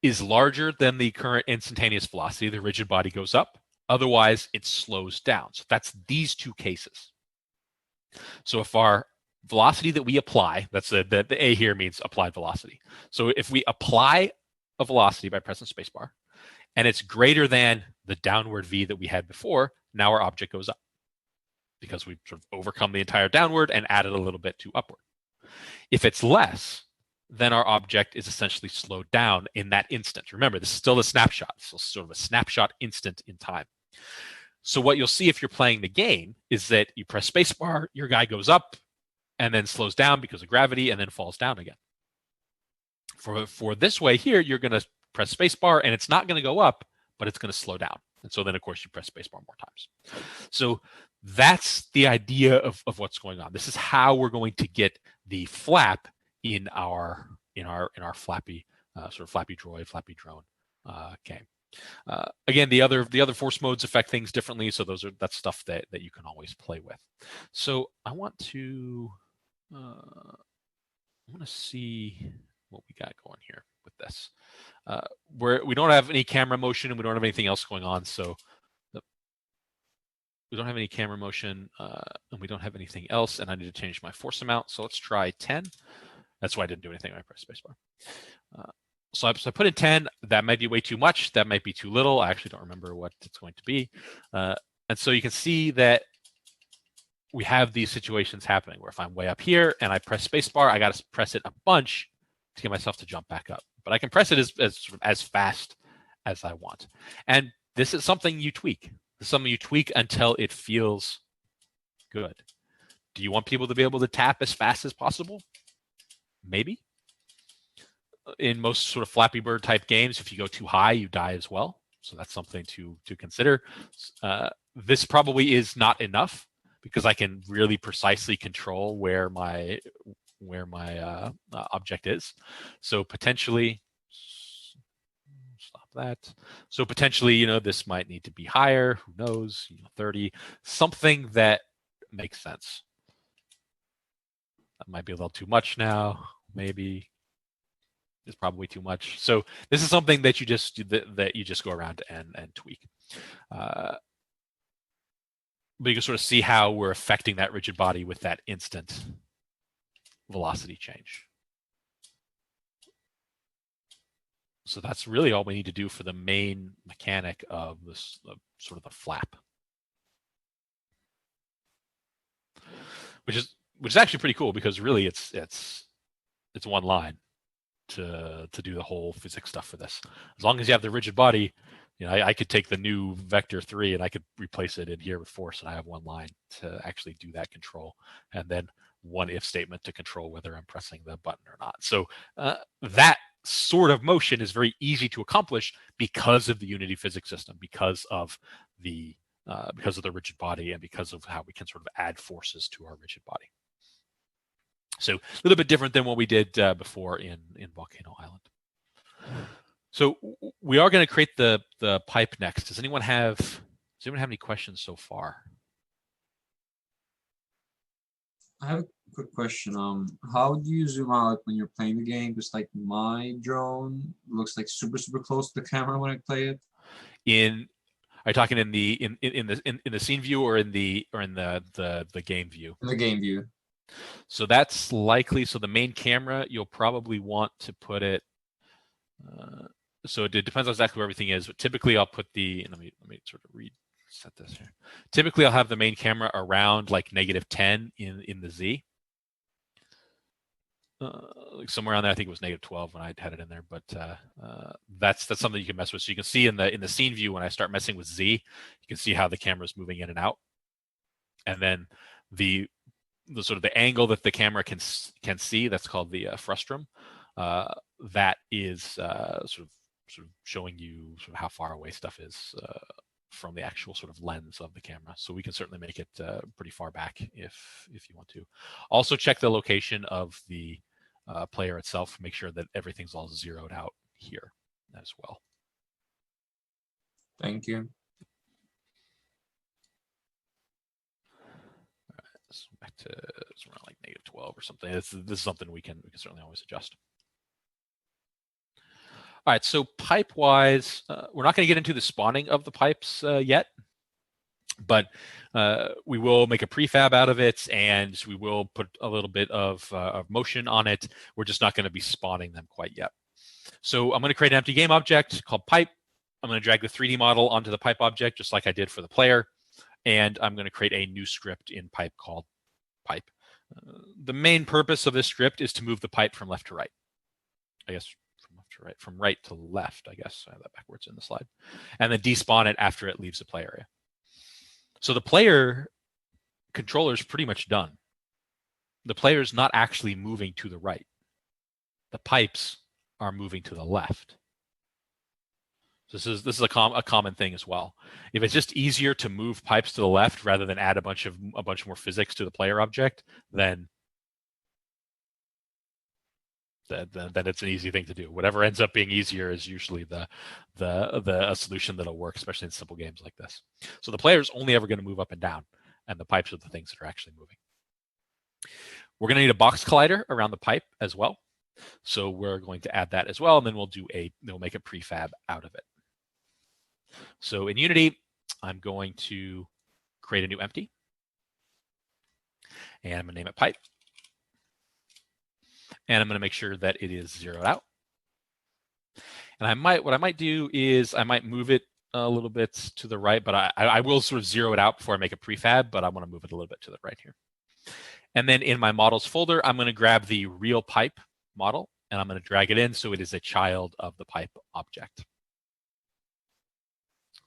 Speaker 1: is larger than the current instantaneous velocity, the rigid body goes up. Otherwise, it slows down. So that's these two cases. So if our velocity that we apply, that's the A here means applied velocity. So if we apply a velocity by pressing spacebar, and it's greater than the downward V that we had before, now our object goes up because we've sort of overcome the entire downward and added a little bit to upward. If it's less, then our object is essentially slowed down in that instant. Remember, this is still a snapshot, so sort of a snapshot instant in time. So what you'll see if you're playing the game is that you press spacebar, your guy goes up and then slows down because of gravity and then falls down again. For this way here, you're going to press spacebar and it's not going to go up, but it's going to slow down. And so then, of course, you press spacebar more times. So that's the idea of what's going on. This is how we're going to get the flap in our Flappy sort of Flappy droid, Flappy drone game. Again, the other force modes affect things differently, so that's stuff that you can always play with. So I want to see what we got going here with this. We don't have any camera motion and we don't have anything else going on, so we don't have any camera motion and we don't have anything else, and I need to change my force amount. So let's try 10. That's why I didn't do anything when I pressed spacebar. So I put in 10. That might be way too much. That might be too little. I actually don't remember what it's going to be. And so you can see that we have these situations happening where if I'm way up here and I press spacebar, I got to press it a bunch to get myself to jump back up. But I can press it as fast as I want. And this is something you tweak. This is something you tweak until it feels good. Do you want people to be able to tap as fast as possible? Maybe. In most sort of Flappy Bird type games, if you go too high, you die as well. So that's something to consider. This probably is not enough because I can really precisely control where my object is. So potentially, stop that. So potentially, this might need to be higher. Who knows? 30, something that makes sense. That might be a little too much now. Maybe. Is probably too much. So this is something that you just go around and tweak. But you can sort of see how we're affecting that rigid body with that instant velocity change. So that's really all we need to do for the main mechanic of this sort of the flap, which is actually pretty cool because really it's one line to do the whole physics stuff for this. As long as you have the rigid body, I could take the new vector 3 and I could replace it in here with force, and I have one line to actually do that control, and then one if statement to control whether I'm pressing the button or not. So that sort of motion is very easy to accomplish because of the Unity physics system, because of the rigid body, and because of how we can sort of add forces to our rigid body. So a little bit different than what we did before in Volcano Island. So we are going to create the pipe next. Does anyone have any questions so far?
Speaker 3: I have a quick question. How do you zoom out when you're playing the game? Because like my drone looks like super close to the camera when I play it.
Speaker 1: Are you talking in the scene view or in the game view?
Speaker 3: In the game view.
Speaker 1: So that's likely. So the main camera, you'll probably want to put it. So it depends on exactly where everything is. But typically, I'll put let me sort of reset this here. Typically, I'll have the main camera around like -10 in the Z. Like somewhere around there, I think it was -12 when I had it in there. But that's something you can mess with. So you can see in the scene view when I start messing with Z, you can see how the camera is moving in and out, and then the sort of the angle that the camera can see, that's called the frustrum. That is sort of showing you sort of how far away stuff is from the actual sort of lens of the camera. So we can certainly make it pretty far back if you want to. Also check the location of the player itself. Make sure that everything's all zeroed out here as well.
Speaker 3: Thank you.
Speaker 1: Back to around like -12 or something. This is something we can certainly always adjust. All right, so pipe-wise, we're not going to get into the spawning of the pipes yet. But we will make a prefab out of it, and we will put a little bit of motion on it. We're just not going to be spawning them quite yet. So I'm going to create an empty game object called pipe. I'm going to drag the 3D model onto the pipe object, just like I did for the player. And I'm going to create a new script in pipe called pipe. The main purpose of this script is to move the pipe from left to right. I guess from left to right, from right to left, I guess. I have that backwards in the slide. And then despawn it after it leaves the play area. So the player controller is pretty much done. The player is not actually moving to the right. The pipes are moving to the left. This is a common thing as well. If it's just easier to move pipes to the left rather than add a bunch more physics to the player object, then it's an easy thing to do. Whatever ends up being easier is usually a solution that'll work, especially in simple games like this. So the player is only ever going to move up and down, and the pipes are the things that are actually moving. We're going to need a box collider around the pipe as well. So we're going to add that as well, and then we'll make a prefab out of it. So in Unity, I'm going to create a new empty, and I'm going to name it pipe. And I'm going to make sure that it is zeroed out. And what I might do is I might move it a little bit to the right, but I will sort of zero it out before I make a prefab, but I want to move it a little bit to the right here. And then in my models folder, I'm going to grab the real pipe model, and I'm going to drag it in so it is a child of the pipe object.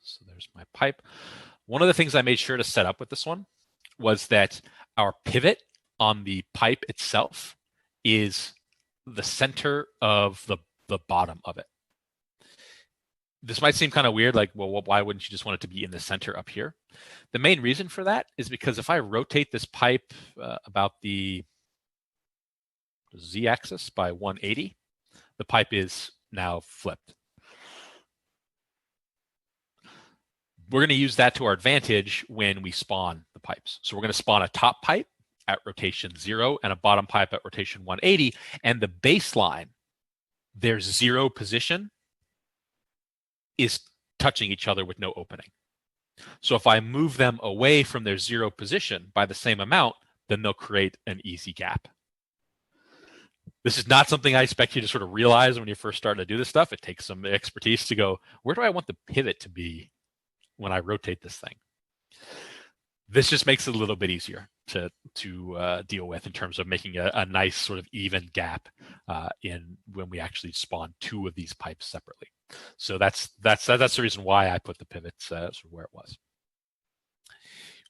Speaker 1: So there's my pipe. One of the things I made sure to set up with this one was that our pivot on the pipe itself is the center of the bottom of it. This might seem kind of weird, like, well, why wouldn't you just want it to be in the center up here? The main reason for that is because if I rotate this pipe about the z-axis by 180, the pipe is now flipped. We're going to use that to our advantage when we spawn the pipes. So we're going to spawn a top pipe at rotation 0 and a bottom pipe at rotation 180. And the baseline, their 0 position, is touching each other with no opening. So if I move them away from their 0 position by the same amount, then they'll create an easy gap. This is not something I expect you to sort of realize when you're first starting to do this stuff. It takes some expertise to go, where do I want the pivot to be when I rotate this thing? This just makes it a little bit easier to deal with in terms of making a nice sort of even gap in when we actually spawn 2 of these pipes separately. So that's the reason why I put the pivots sort of where it was.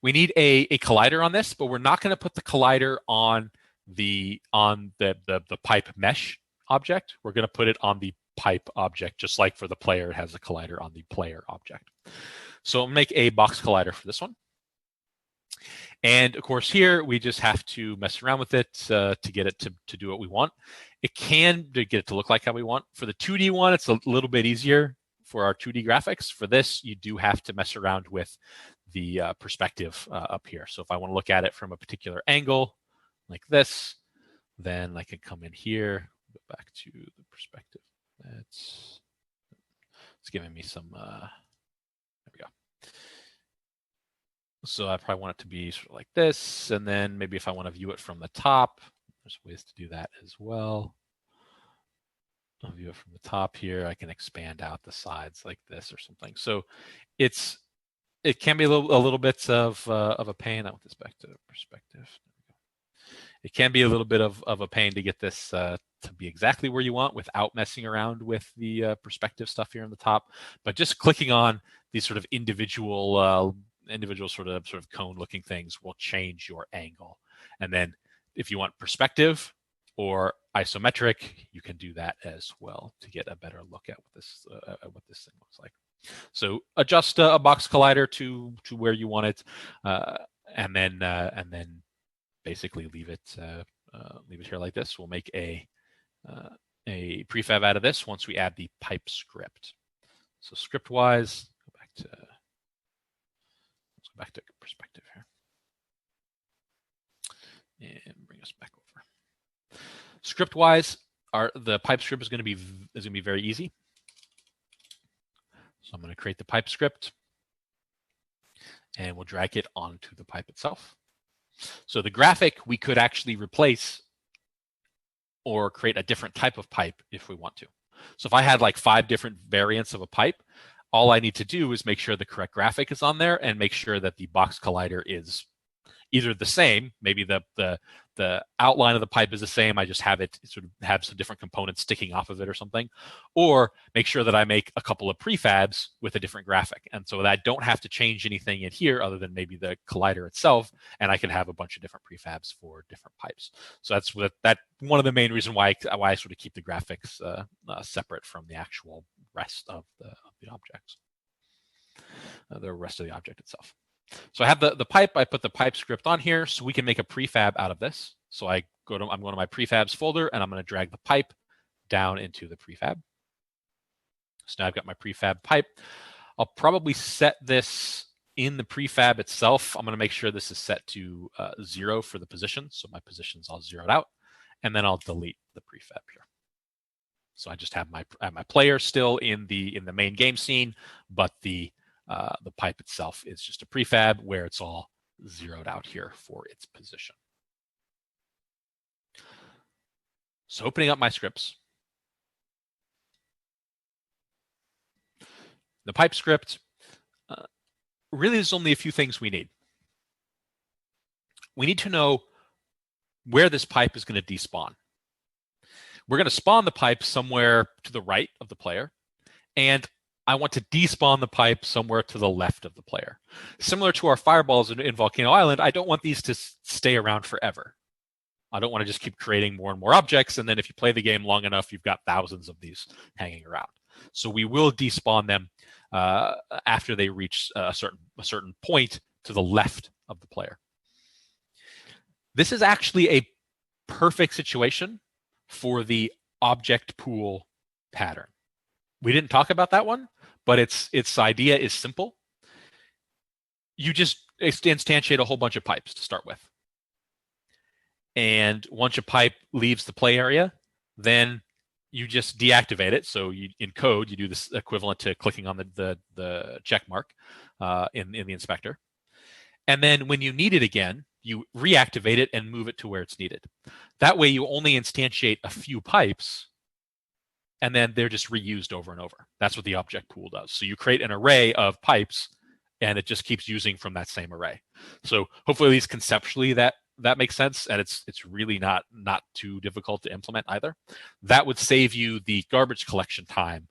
Speaker 1: We need a collider on this, but we're not going to put the collider on the pipe mesh object. We're going to put it on the pipe object, just like for the player, it has a collider on the player object. So I'll make a box collider for this one. And of course here, we just have to mess around with it to get it to do what we want. It can to get it to look like how we want. For the 2D one, it's a little bit easier for our 2D graphics. For this, you do have to mess around with the perspective up here. So if I want to look at it from a particular angle, like this, then I can come in here, go back to the perspective. It's giving me some, there we go. So I probably want it to be sort of like this. And then maybe if I want to view it from the top, there's ways to do that as well. I'll view it from the top here. I can expand out the sides like this or something. So it can be a little bit of a pain. I want this back to perspective. It can be a little bit of a pain to get this to be exactly where you want without messing around with the perspective stuff here on the top. But just clicking on these sort of individual sort of cone looking things will change your angle. And then if you want perspective or isometric, you can do that as well to get a better look at what this thing looks like. So adjust a box collider to where you want it, and then basically leave it here like this. We'll make a prefab out of this once we add the pipe script. So script wise, let's go back to perspective here and bring us back over. Script wise, the pipe script is going to be very easy. So I'm going to create the pipe script, and we'll drag it onto the pipe itself. So the graphic we could actually replace or create a different type of pipe if we want to. So if I had like 5 different variants of a pipe, all I need to do is make sure the correct graphic is on there and make sure that the box collider is either the same, maybe the outline of the pipe is the same, I just have it sort of have some different components sticking off of it or something, or make sure that I make a couple of prefabs with a different graphic. And so that I don't have to change anything in here other than maybe the collider itself, and I can have a bunch of different prefabs for different pipes. So that's one of the main reasons why I sort of keep the graphics separate from the actual rest of the objects, the rest of the object itself. So I have the pipe. I put the pipe script on here so we can make a prefab out of this. So I'm going to my prefabs folder, and I'm going to drag the pipe down into the prefab. So now I've got my prefab pipe. I'll probably set this in the prefab itself. I'm going to make sure this is set to 0 for the position. So my position's all zeroed out, and then I'll delete the prefab here. So I just have my player still in the main game scene, but the pipe itself is just a prefab where it's all zeroed out here for its position. So opening up my scripts, the pipe script, really there's only a few things we need. We need to know where this pipe is going to despawn. We're going to spawn the pipe somewhere to the right of the player, and I want to despawn the pipe somewhere to the left of the player. Similar to our fireballs in Volcano Island, I don't want these to stay around forever. I don't want to just keep creating more and more objects, and then if you play the game long enough, you've got thousands of these hanging around. So we will despawn them after they reach a certain point to the left of the player. This is actually a perfect situation for the object pool pattern. We didn't talk about that one, but its idea is simple. You just instantiate a whole bunch of pipes to start with. And once a pipe leaves the play area, then you just deactivate it. So in code, you do this equivalent to clicking on the check mark in the inspector. And then when you need it again, you reactivate it and move it to where it's needed. That way you only instantiate a few pipes, and then they're just reused over and over. That's what the object pool does. So you create an array of pipes, and it just keeps using from that same array. So hopefully, at least conceptually, that makes sense, and it's really not too difficult to implement either. That would save you the garbage collection time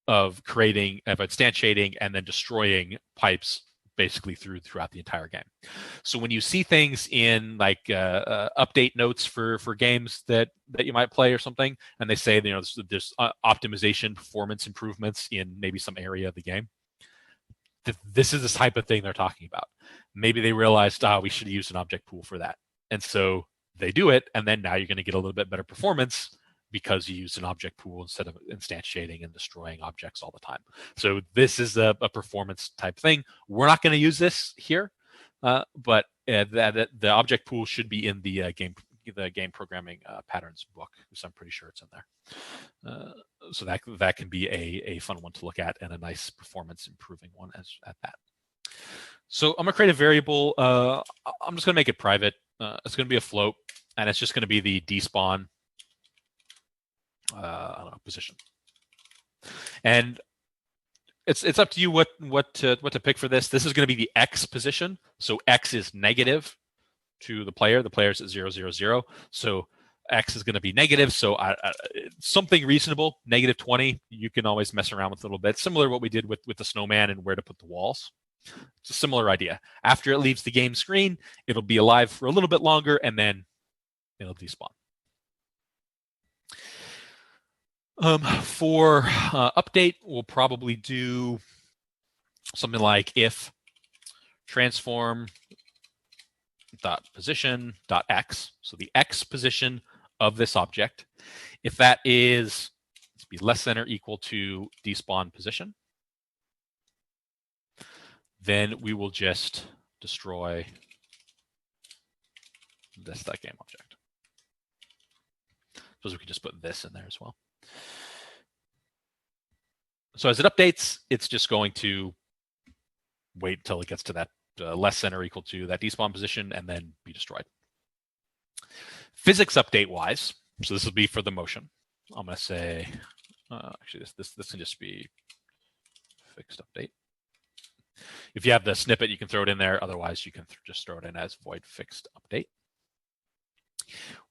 Speaker 1: of instantiating and then destroying pipes basically throughout the entire game. So when you see things in like update notes for games that you might play or something, and they say there's optimization, performance improvements in maybe some area of the game, this is the type of thing they're talking about. Maybe they realized, we should use an object pool for that, and so they do it, and then now you're going to get a little bit better performance because you use an object pool instead of instantiating and destroying objects all the time. So this is a performance type thing. We're not going to use this here, but the object pool should be in the game programming patterns book, because I'm pretty sure it's in there. So that can be a fun one to look at and a nice performance improving one at that. So I'm going to create a variable. I'm just going to make it private. It's going to be a float, and it's just going to be the despawn position. And it's up to you what to pick for this. This is going to be the X position. So X is negative to the player. The player's at 0, 0, 0. So X is going to be negative. So something reasonable, negative 20. You can always mess around with a little bit. Similar to what we did with the snowman and where to put the walls. It's a similar idea. After it leaves the game screen, it'll be alive for a little bit longer, and then it'll despawn. For update, we'll probably do something like if transform dot position dot x, so the x position of this object, if that is be less than or equal to despawn position, then we will just destroy this game object. Suppose we could just put this in there as well. So as it updates, it's just going to wait until it gets to that less than or equal to that despawn position, and then be destroyed. Physics update wise, so this will be for the motion. I'm going to say, actually, this can just be fixed update. If you have the snippet, you can throw it in there. Otherwise, you can just throw it in as void fixed update.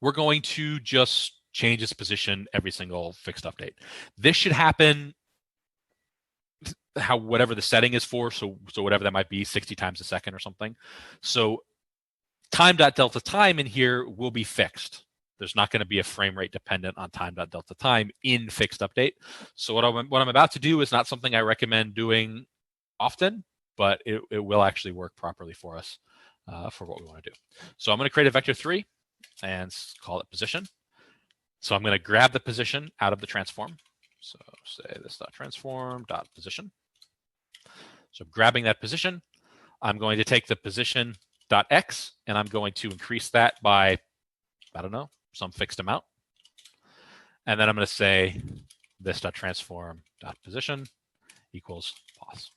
Speaker 1: We're going to just change its position every single fixed update. This should happen whatever the setting is for, so whatever that might be, 60 times a second or something. So time.delta time in here will be fixed. There's not going to be a frame rate dependent on time.delta time in fixed update. So what I'm about to do is not something I recommend doing often, but it will actually work properly for us for what we want to do. So I'm going to create a vector 3 and call it position. So I'm going to grab the position out of the transform. So say this.transform.position. So grabbing that position, I'm going to take the position.x and I'm going to increase that by, I don't know, some fixed amount. And then I'm going to say this.transform.position equals pos.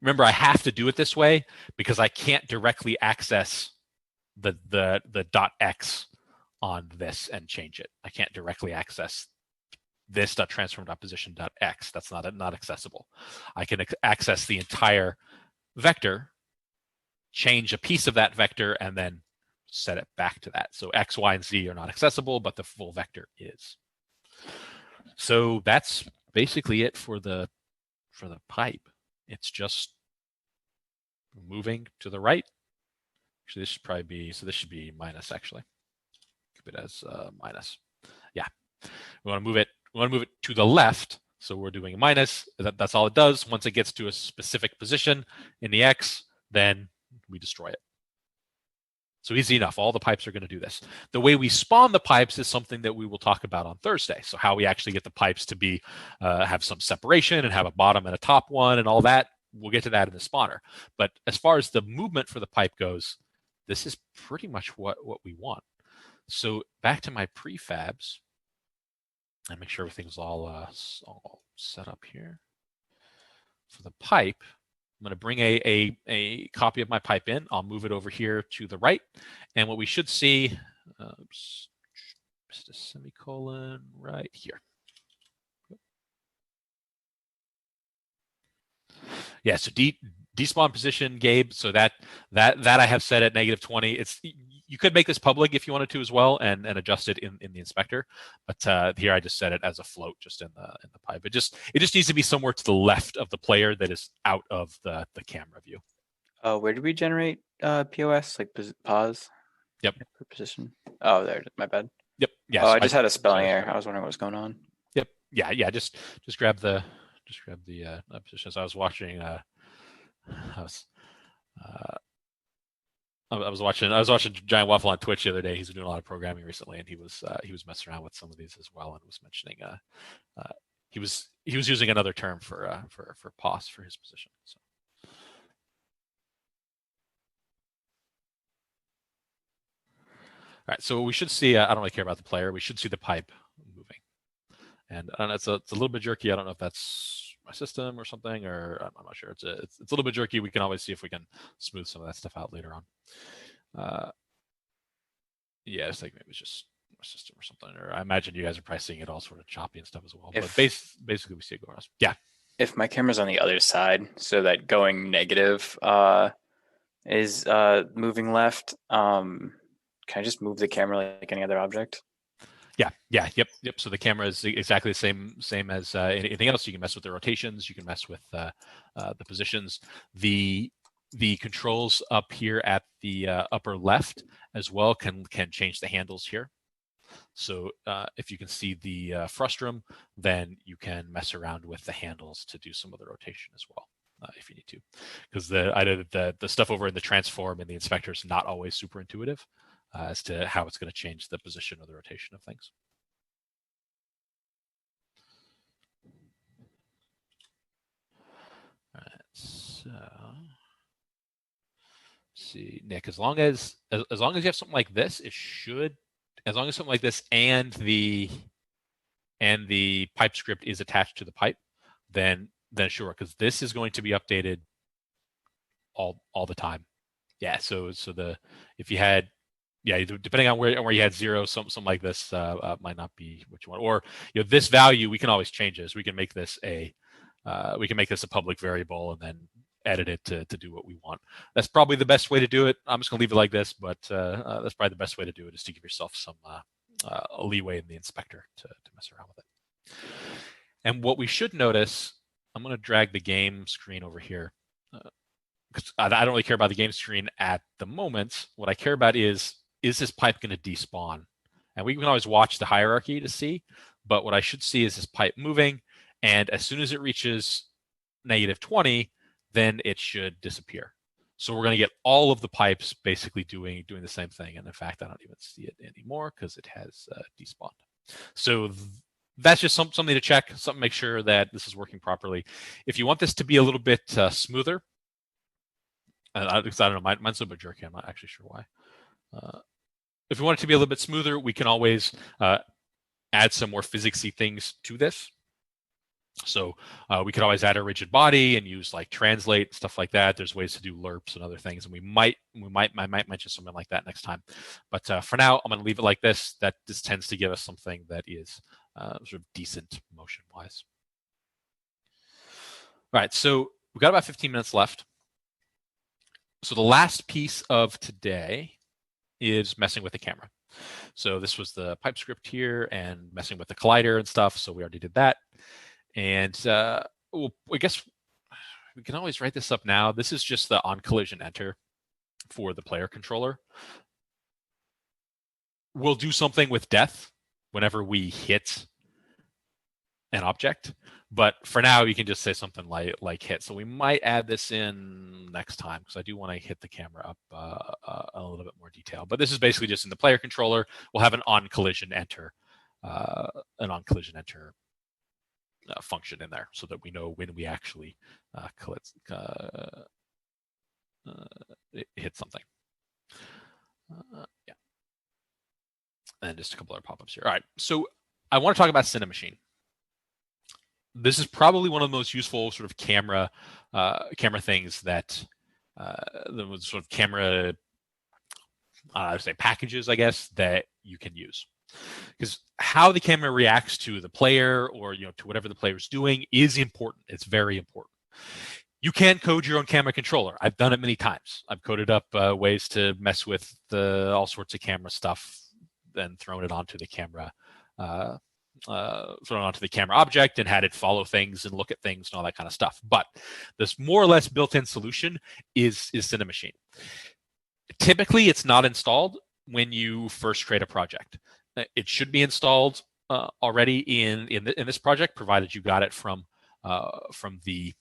Speaker 1: Remember, I have to do it this way because I can't directly access the .x on this and change it. I can't directly access this.transform.position.x. That's not accessible. I can access the entire vector, change a piece of that vector, and then set it back to that. So x, y, and z are not accessible, but the full vector is. So that's basically it for the pipe. It's just moving to the right. Actually, this should probably be, so this should be minus actually. Keep it as minus. Yeah. We want to move it to the left. So we're doing minus. That's all it does. Once it gets to a specific position in the X, then we destroy it. So easy enough. All the pipes are going to do this. The way we spawn the pipes is something that we will talk about on Thursday. So how we actually get the pipes to be have some separation and have a bottom and a top one and all that. We'll get to that in the spawner. But as far as the movement for the pipe goes, this is pretty much what we want. So back to my prefabs. And make sure everything's all set up here. For the pipe, I'm going to bring a copy of my pipe in. I'll move it over here to the right. And what we should see, just a semicolon right here. Yeah, so despawn position, Gabe. So that I have set at -20. You could make this public if you wanted to as well and adjust it in the inspector. But here I just set it as a float just in the pipe. It just needs to be somewhere to the left of the player that is out of the camera view.
Speaker 4: Where did we generate POS? Like pause?
Speaker 1: Yep.
Speaker 4: Position. Oh, there. My bad.
Speaker 1: Yep. Yeah.
Speaker 4: Oh, so I just had a spelling error. I was wondering what was going on.
Speaker 1: Yep. Yeah. Just grab the position. So I was watching. I was watching Giant Waffle on Twitch the other day. He's been doing a lot of programming recently, and he was messing around with some of these as well, and was mentioning he was using another term for pos for his position. So. All right, so we should see. I don't really care about the player. We should see the pipe moving, and it's a little bit jerky. I don't know if that's my system or something, or I'm not sure. It's a little bit jerky. We can always see if we can smooth some of that stuff out later on. Yeah, it's like maybe it's just my system or something. Or I imagine you guys are probably seeing it all sort of choppy and stuff as well. But basically, we see it go across. Yeah.
Speaker 4: If my camera's on the other side, so that going negative is moving left, can I just move the camera like any other object?
Speaker 1: Yeah. Yep. So the camera is exactly the same as anything else. You can mess with the rotations. You can mess with the positions. The controls up here at the upper left as well can change the handles here. So if you can see the frustrum, then you can mess around with the handles to do some of the rotation as well. If you need to, because the stuff over in the transform and the inspector is not always super intuitive as to how it's going to change the position or the rotation of things. All right, so let's see, Nick, as long as you have something like this, it should, as long as something like this and the pipe script is attached to the pipe, then sure, because this is going to be updated all the time. Yeah. So if you had, yeah, depending on where you had 0, something like this might not be what you want. Or this value, we can always change this. We can make this a public variable and then edit it to do what we want. That's probably the best way to do it. I'm just gonna leave it like this, but that's probably the best way to do it, is to give yourself some leeway in the inspector to mess around with it. And what we should notice, I'm gonna drag the game screen over here, because I don't really care about the game screen at the moment. What I care about is this pipe going to despawn? And we can always watch the hierarchy to see, but what I should see is this pipe moving, and as soon as it reaches -20, then it should disappear. So we're going to get all of the pipes basically doing the same thing. And in fact, I don't even see it anymore because it has despawned. So that's just something to check, something to make sure that this is working properly. If you want this to be a little bit smoother, because I don't know, mine's a little bit jerky. I'm not actually sure why. If we want it to be a little bit smoother, we can always add some more physicsy things to this. So we could always add a rigid body and use like translate, stuff like that. There's ways to do lerps and other things, and I might mention something like that next time. But for now, I'm going to leave it like this. That this tends to give us something that is sort of decent motion-wise. All right, so we've got about 15 minutes left. So the last piece of today is messing with the camera. So this was the pipe script here and messing with the collider and stuff. So we already did that. And I guess we can always write this up now. This is just the on collision enter for the player controller. We'll do something with death whenever we hit an object. But for now, you can just say something like hit. So we might add this in next time, because I do want to hit the camera up a little bit more detail. But this is basically just in the player controller. We'll have an on collision enter, function in there, so that we know when we actually hit something. Yeah. And just a couple other pop-ups here. All right. So I want to talk about Cinemachine. This is probably one of the most useful sort of camera things that the sort of camera I would say packages, I guess, that you can use. Because how the camera reacts to the player, or to whatever the player is doing, is important. It's very important. You can code your own camera controller. I've done it many times. I've coded up ways to mess with all sorts of camera stuff, then thrown it onto the camera. Thrown onto the camera object and had it follow things and look at things and all that kind of stuff. But this more or less built-in solution is Cinemachine. Typically, it's not installed when you first create a project. It should be installed already in this project, provided you got it from the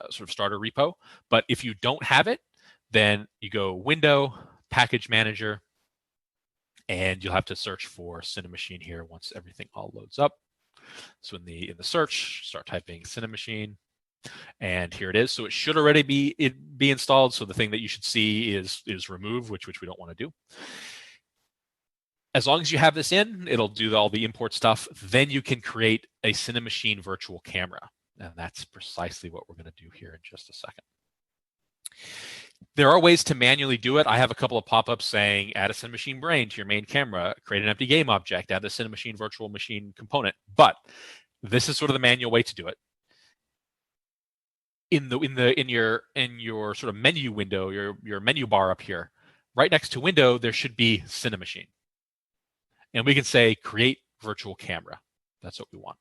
Speaker 1: sort of starter repo. But if you don't have it, then you go Window, Package Manager, and you'll have to search for Cinemachine here once everything all loads up. So in the search, start typing Cinemachine, and here it is. So it should already be installed. So the thing that you should see is remove, which we don't want to do. As long as you have this in, it'll do all the import stuff. Then you can create a Cinemachine virtual camera, and that's precisely what we're going to do here in just a second. There are ways to manually do it. I have a couple of pop-ups saying add a Cinemachine brain to your main camera, create an empty game object, add the Cinemachine virtual machine component. But this is sort of the manual way to do it. In your sort of menu window, your menu bar up here, right next to window, there should be Cinemachine. And we can say create virtual camera. That's what we want.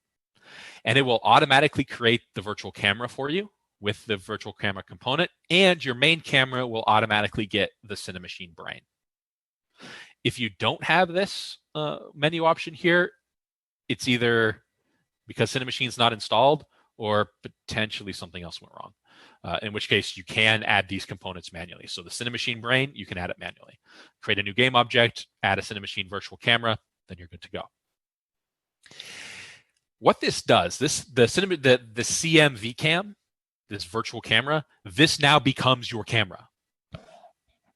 Speaker 1: And it will automatically create the virtual camera for you with the virtual camera component, and your main camera will automatically get the Cinemachine brain. If you don't have this menu option here, it's either because Cinemachine's not installed or potentially something else went wrong, in which case you can add these components manually. So the Cinemachine brain, you can add it manually. Create a new game object, add a Cinemachine virtual camera, then you're good to go. What this does, the CM VCam, this virtual camera, this now becomes your camera.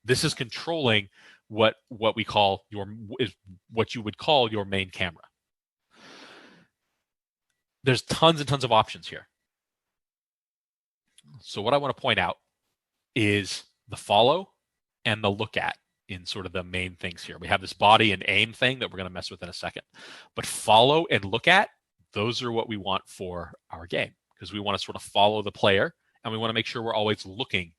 Speaker 1: This is controlling what we call what you would call your main camera. There's tons and tons of options here. So what I want to point out is the follow and the look at in sort of the main things here. We have this body and aim thing that we're going to mess with in a second. But follow and look at, those are what we want for our game, because we want to sort of follow the player and we want to make sure we're always looking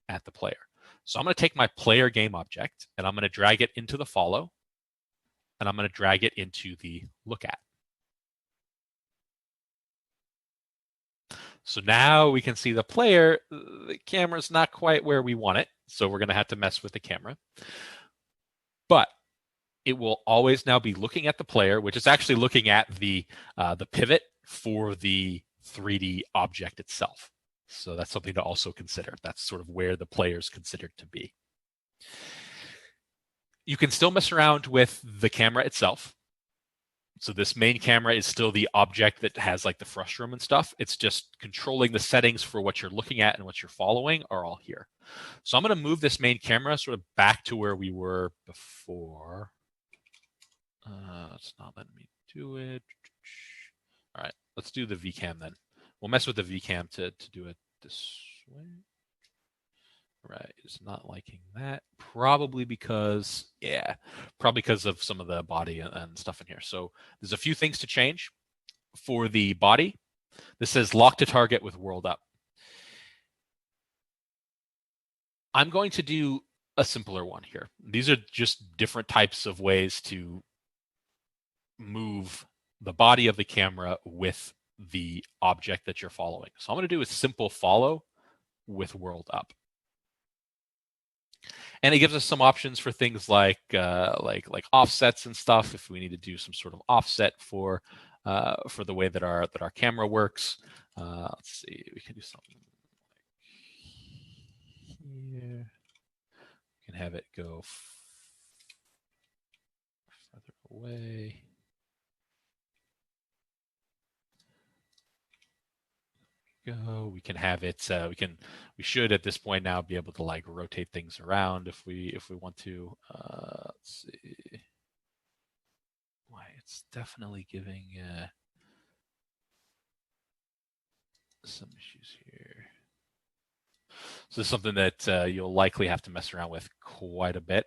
Speaker 1: at the player. So I'm going to take my player game object and I'm going to drag it into the follow and I'm going to drag it into the look at. So now we can see the player. The camera's not quite where we want it, so we're going to have to mess with the camera. But it will always now be looking at the player, which is actually looking at the pivot for the 3D object itself. So that's something to also consider. That's sort of where the player is considered to be. You can still mess around with the camera itself. So this main camera is still the object that has like the frustum and stuff. It's just controlling the settings for what you're looking at and what you're following are all here. So I'm going to move this main camera sort of back to where we were before. It's not letting me do it. All right, let's do the VCam then. We'll mess with the VCam to do it this way. Right, it's not liking that. Probably because of some of the body and stuff in here. So there's a few things to change. For the body, this says lock to target with world up. I'm going to do a simpler one here. These are just different types of ways to move the body of the camera with the object that you're following. So I'm going to do a simple follow with world up. And it gives us some options for things like offsets and stuff. If we need to do some sort of offset for the way that our camera works, let's see, we can do something like here. We can have it go further away. We can have it. We should at this point now be able to like rotate things around if we want to. Let's see. Why it's definitely giving some issues here. So this is something that you'll likely have to mess around with quite a bit.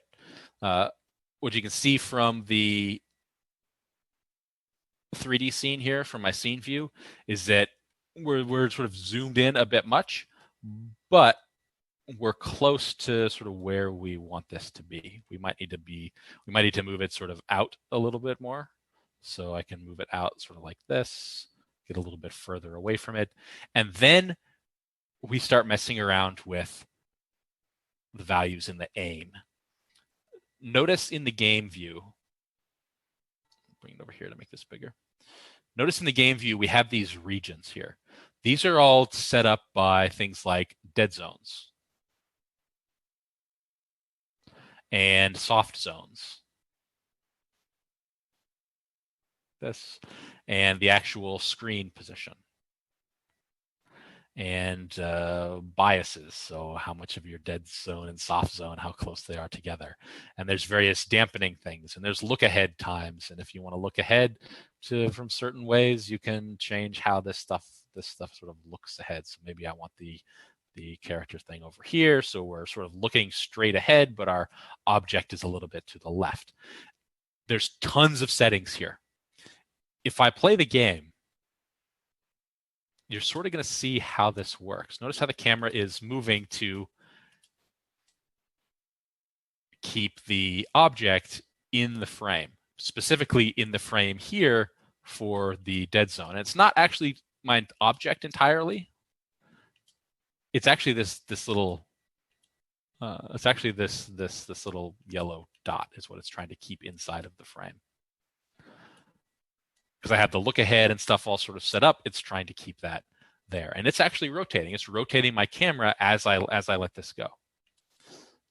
Speaker 1: What you can see from the 3D scene here, from my scene view, is that we're sort of zoomed in a bit much, but we're close to sort of where we want this to be. We might need to move it sort of out a little bit more. So I can move it out sort of like this, get a little bit further away from it. And then we start messing around with the values in the aim. Notice in the game view, bring it over here to make this bigger. Notice in the game view, we have these regions here. These are all set up by things like dead zones and soft zones. This and the actual screen position and biases. So how much of your dead zone and soft zone, how close they are together. And there's various dampening things, and there's look ahead times. And if you want to look ahead from certain ways, you can change how this stuff sort of looks ahead. So maybe I want the character thing over here. So we're sort of looking straight ahead, but our object is a little bit to the left. There's tons of settings here. If I play the game, you're sort of going to see how this works. Notice how the camera is moving to keep the object in the frame, specifically in the frame here for the dead zone. And it's not actually my object entirely. It's actually this little this little yellow dot is what it's trying to keep inside of the frame. Because I have the look ahead and stuff all sort of set up, it's trying to keep that there. And it's actually rotating. It's rotating my camera as I let this go,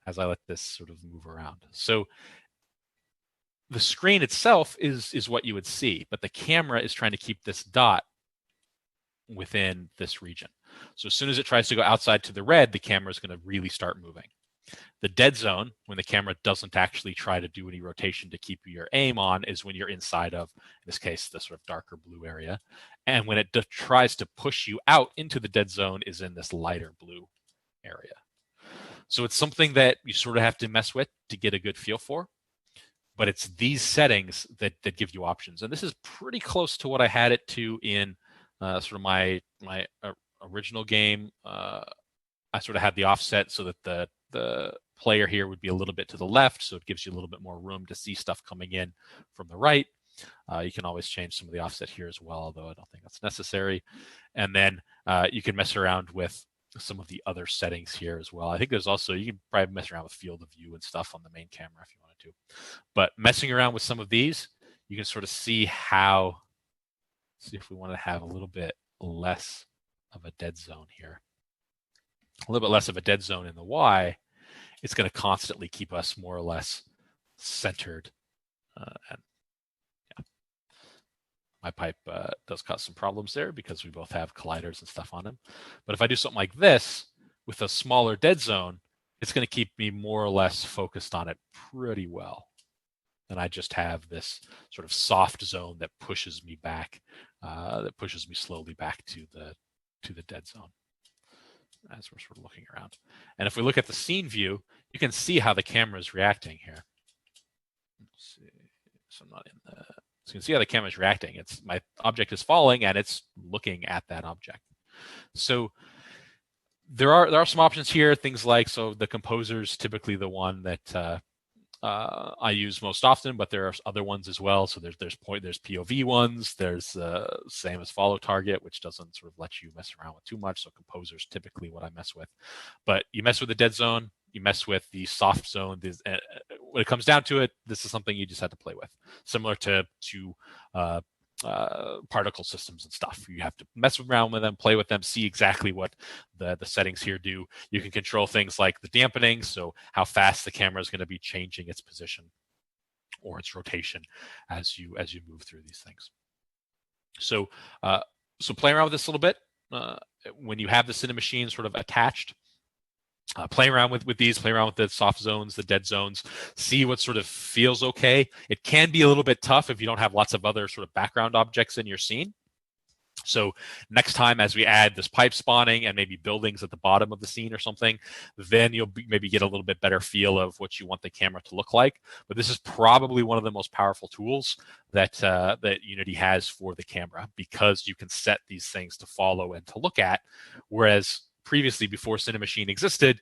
Speaker 1: as I let this sort of move around. So the screen itself is what you would see, but the camera is trying to keep this dot within this region. So as soon as it tries to go outside to the red, the camera is going to really start moving. The dead zone, when the camera doesn't actually try to do any rotation to keep your aim on, is when you're inside of, in this case, the sort of darker blue area. And when it tries to push you out into the dead zone is in this lighter blue area. So it's something that you sort of have to mess with to get a good feel for. But it's these settings that give you options. And this is pretty close to what I had it to in sort of my original game. I sort of had the offset so that the player here would be a little bit to the left, so it gives you a little bit more room to see stuff coming in from the right. You can always change some of the offset here as well, although I don't think that's necessary. And then you can mess around with some of the other settings here as well. I think there's also, you can probably mess around with field of view and stuff on the main camera if you wanted to. But messing around with some of these, you can sort of see if we want to have a little bit less of a dead zone here. A little bit less of a dead zone in the Y, it's going to constantly keep us more or less centered. And yeah, my pipe does cause some problems there because we both have colliders and stuff on them. But if I do something like this with a smaller dead zone, it's going to keep me more or less focused on it pretty well. And I just have this sort of soft zone that pushes me back, that pushes me slowly back to the dead zone as we're sort of looking around. And if we look at the scene view, you can see how the camera is reacting here. Let's see. So I'm not in the. So you can see how the camera is reacting. It's my object is falling and it's looking at that object. So there are some options here. Things like, so the composer's typically the one that I use most often, but there are other ones as well. So there's POV ones. There's same as follow target, which doesn't sort of let you mess around with too much. So composer's typically what I mess with. But you mess with the dead zone, you mess with the soft zone. When it comes down to it, this is something you just have to play with, similar to particle systems and stuff. You have to mess around with them, play with them, see exactly what the settings here do. You can control things like the dampening, so how fast the camera is going to be changing its position or its rotation as you move through these things. So play around with this a little bit. When you have the Cinemachine sort of attached, play around with these, play around with the soft zones, the dead zones, see what sort of feels okay. It can be a little bit tough if you don't have lots of other sort of background objects in your scene. So next time, as we add this pipe spawning and maybe buildings at the bottom of the scene or something, then you'll maybe get a little bit better feel of what you want the camera to look like. But this is probably one of the most powerful tools that Unity has for the camera, because you can set these things to follow and to look at, whereas previously, before Cinemachine existed,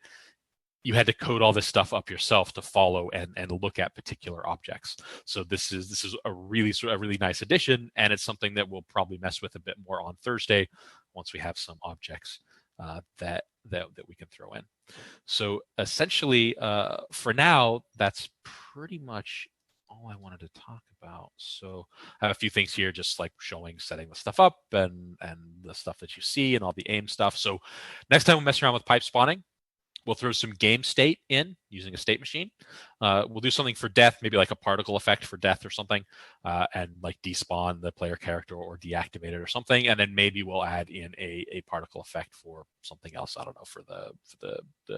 Speaker 1: you had to code all this stuff up yourself to follow and look at particular objects. So this is a really nice addition, and it's something that we'll probably mess with a bit more on Thursday once we have some objects that we can throw in. So essentially, for now, that's pretty much all I wanted to talk about. So I have a few things here, just like setting the stuff up and the stuff that you see and all the aim stuff. So next time we'll mess around with pipe spawning. We'll throw some game state in using a state machine. We'll do something for death, maybe like a particle effect for death or something, and like despawn the player character or deactivate it or something. And then maybe we'll add in a particle effect for something else. I don't know, for the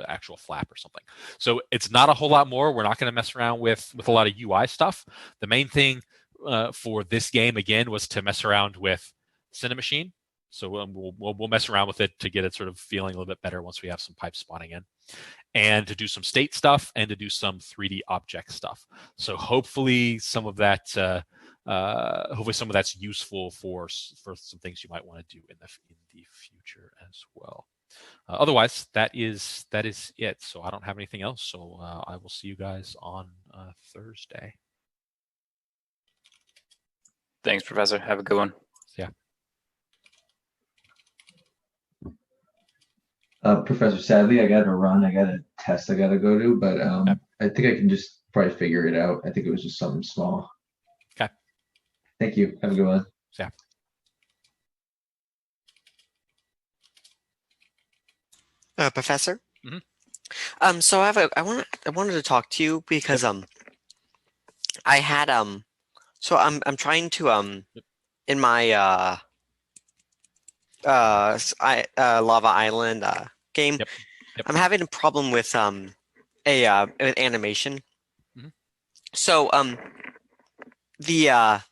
Speaker 1: actual flap or something. So it's not a whole lot more. We're not going to mess around with a lot of UI stuff. The main thing for this game, again, was to mess around with Cinemachine. So we'll mess around with it to get it sort of feeling a little bit better once we have some pipes spawning in, and to do some state stuff and to do some 3D object stuff. So hopefully some of that, that's useful for some things you might want to do in the future as well. Otherwise, that is it. So I don't have anything else. So I will see you guys on Thursday.
Speaker 4: Thanks, Professor. Have a good one.
Speaker 1: Yeah.
Speaker 2: Professor, sadly, I got to run. I got a test I got to go to, but I think I can just probably figure it out. I think it was just something small.
Speaker 1: Okay.
Speaker 2: Thank you. Have a good one.
Speaker 1: Yeah.
Speaker 5: Professor.
Speaker 1: Mm-hmm.
Speaker 5: So I wanted to talk to you because I had so I'm trying to in my Lava Island game.
Speaker 1: Yep.
Speaker 5: I'm having a problem with with animation.
Speaker 1: Mhm.
Speaker 5: So the